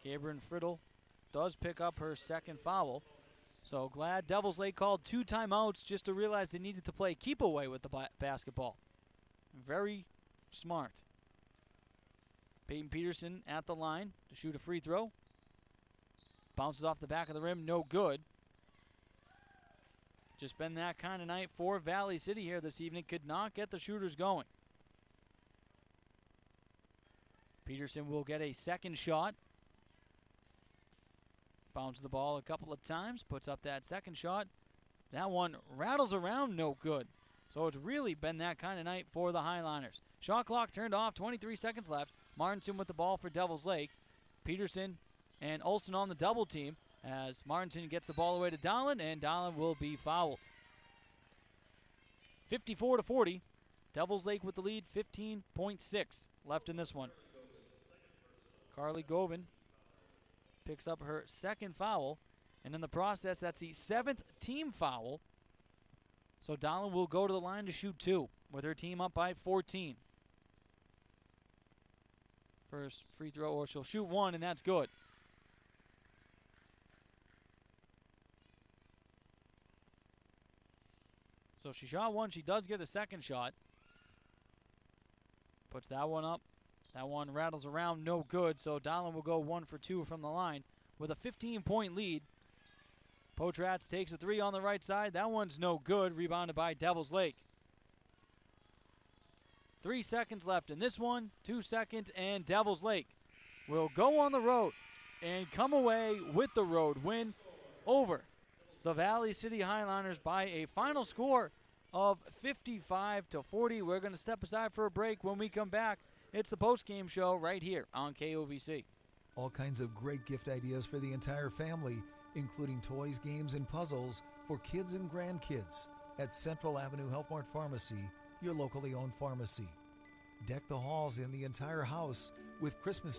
Cabrin Friddle does pick up her second foul. So glad Devils Lake called two timeouts just to realize they needed to play keep away with the basketball. Very smart. Peyton Peterson at the line to shoot a free throw. Bounces off the back of the rim, no good. Just been that kind of night for Valley City here this evening. Could not get the shooters going. Peterson will get a second shot. Bounces the ball a couple of times, puts up that second shot. That one rattles around, no good. So it's really been that kind of night for the Highliners. Shot clock turned off, 23 seconds left. Martinson with the ball for Devils Lake. Peterson and Olsen on the double team as Martinson gets the ball away to Dahlin, and Dahlin will be fouled. 54-40. Devils Lake with the lead, 15.6 left in this one. Carly Govan picks up her second foul, and in the process, that's the 7th team foul. So Dahlin will go to the line to shoot 2 with her team up by 14. First free throw, or she'll shoot 1, and that's good. So she shot 1. She does get a second shot. Puts that one up. That one rattles around, no good. So Dahlin will go 1 for 2 from the line with a 15-point lead. Potratz takes a 3 on the right side. That one's no good. Rebounded by Devils Lake. 3 seconds left in this one. 2 seconds, and Devils Lake will go on the road and come away with the road win over the Valley City Highliners by a final score of 55-40. We're going to step aside for a break. When we come back, it's the post-game show right here on KOVC. All kinds of great gift ideas for the entire family, including toys, games, and puzzles for kids and grandkids at Central Avenue Health Mart Pharmacy, your locally owned pharmacy. Deck the halls in the entire house with Christmas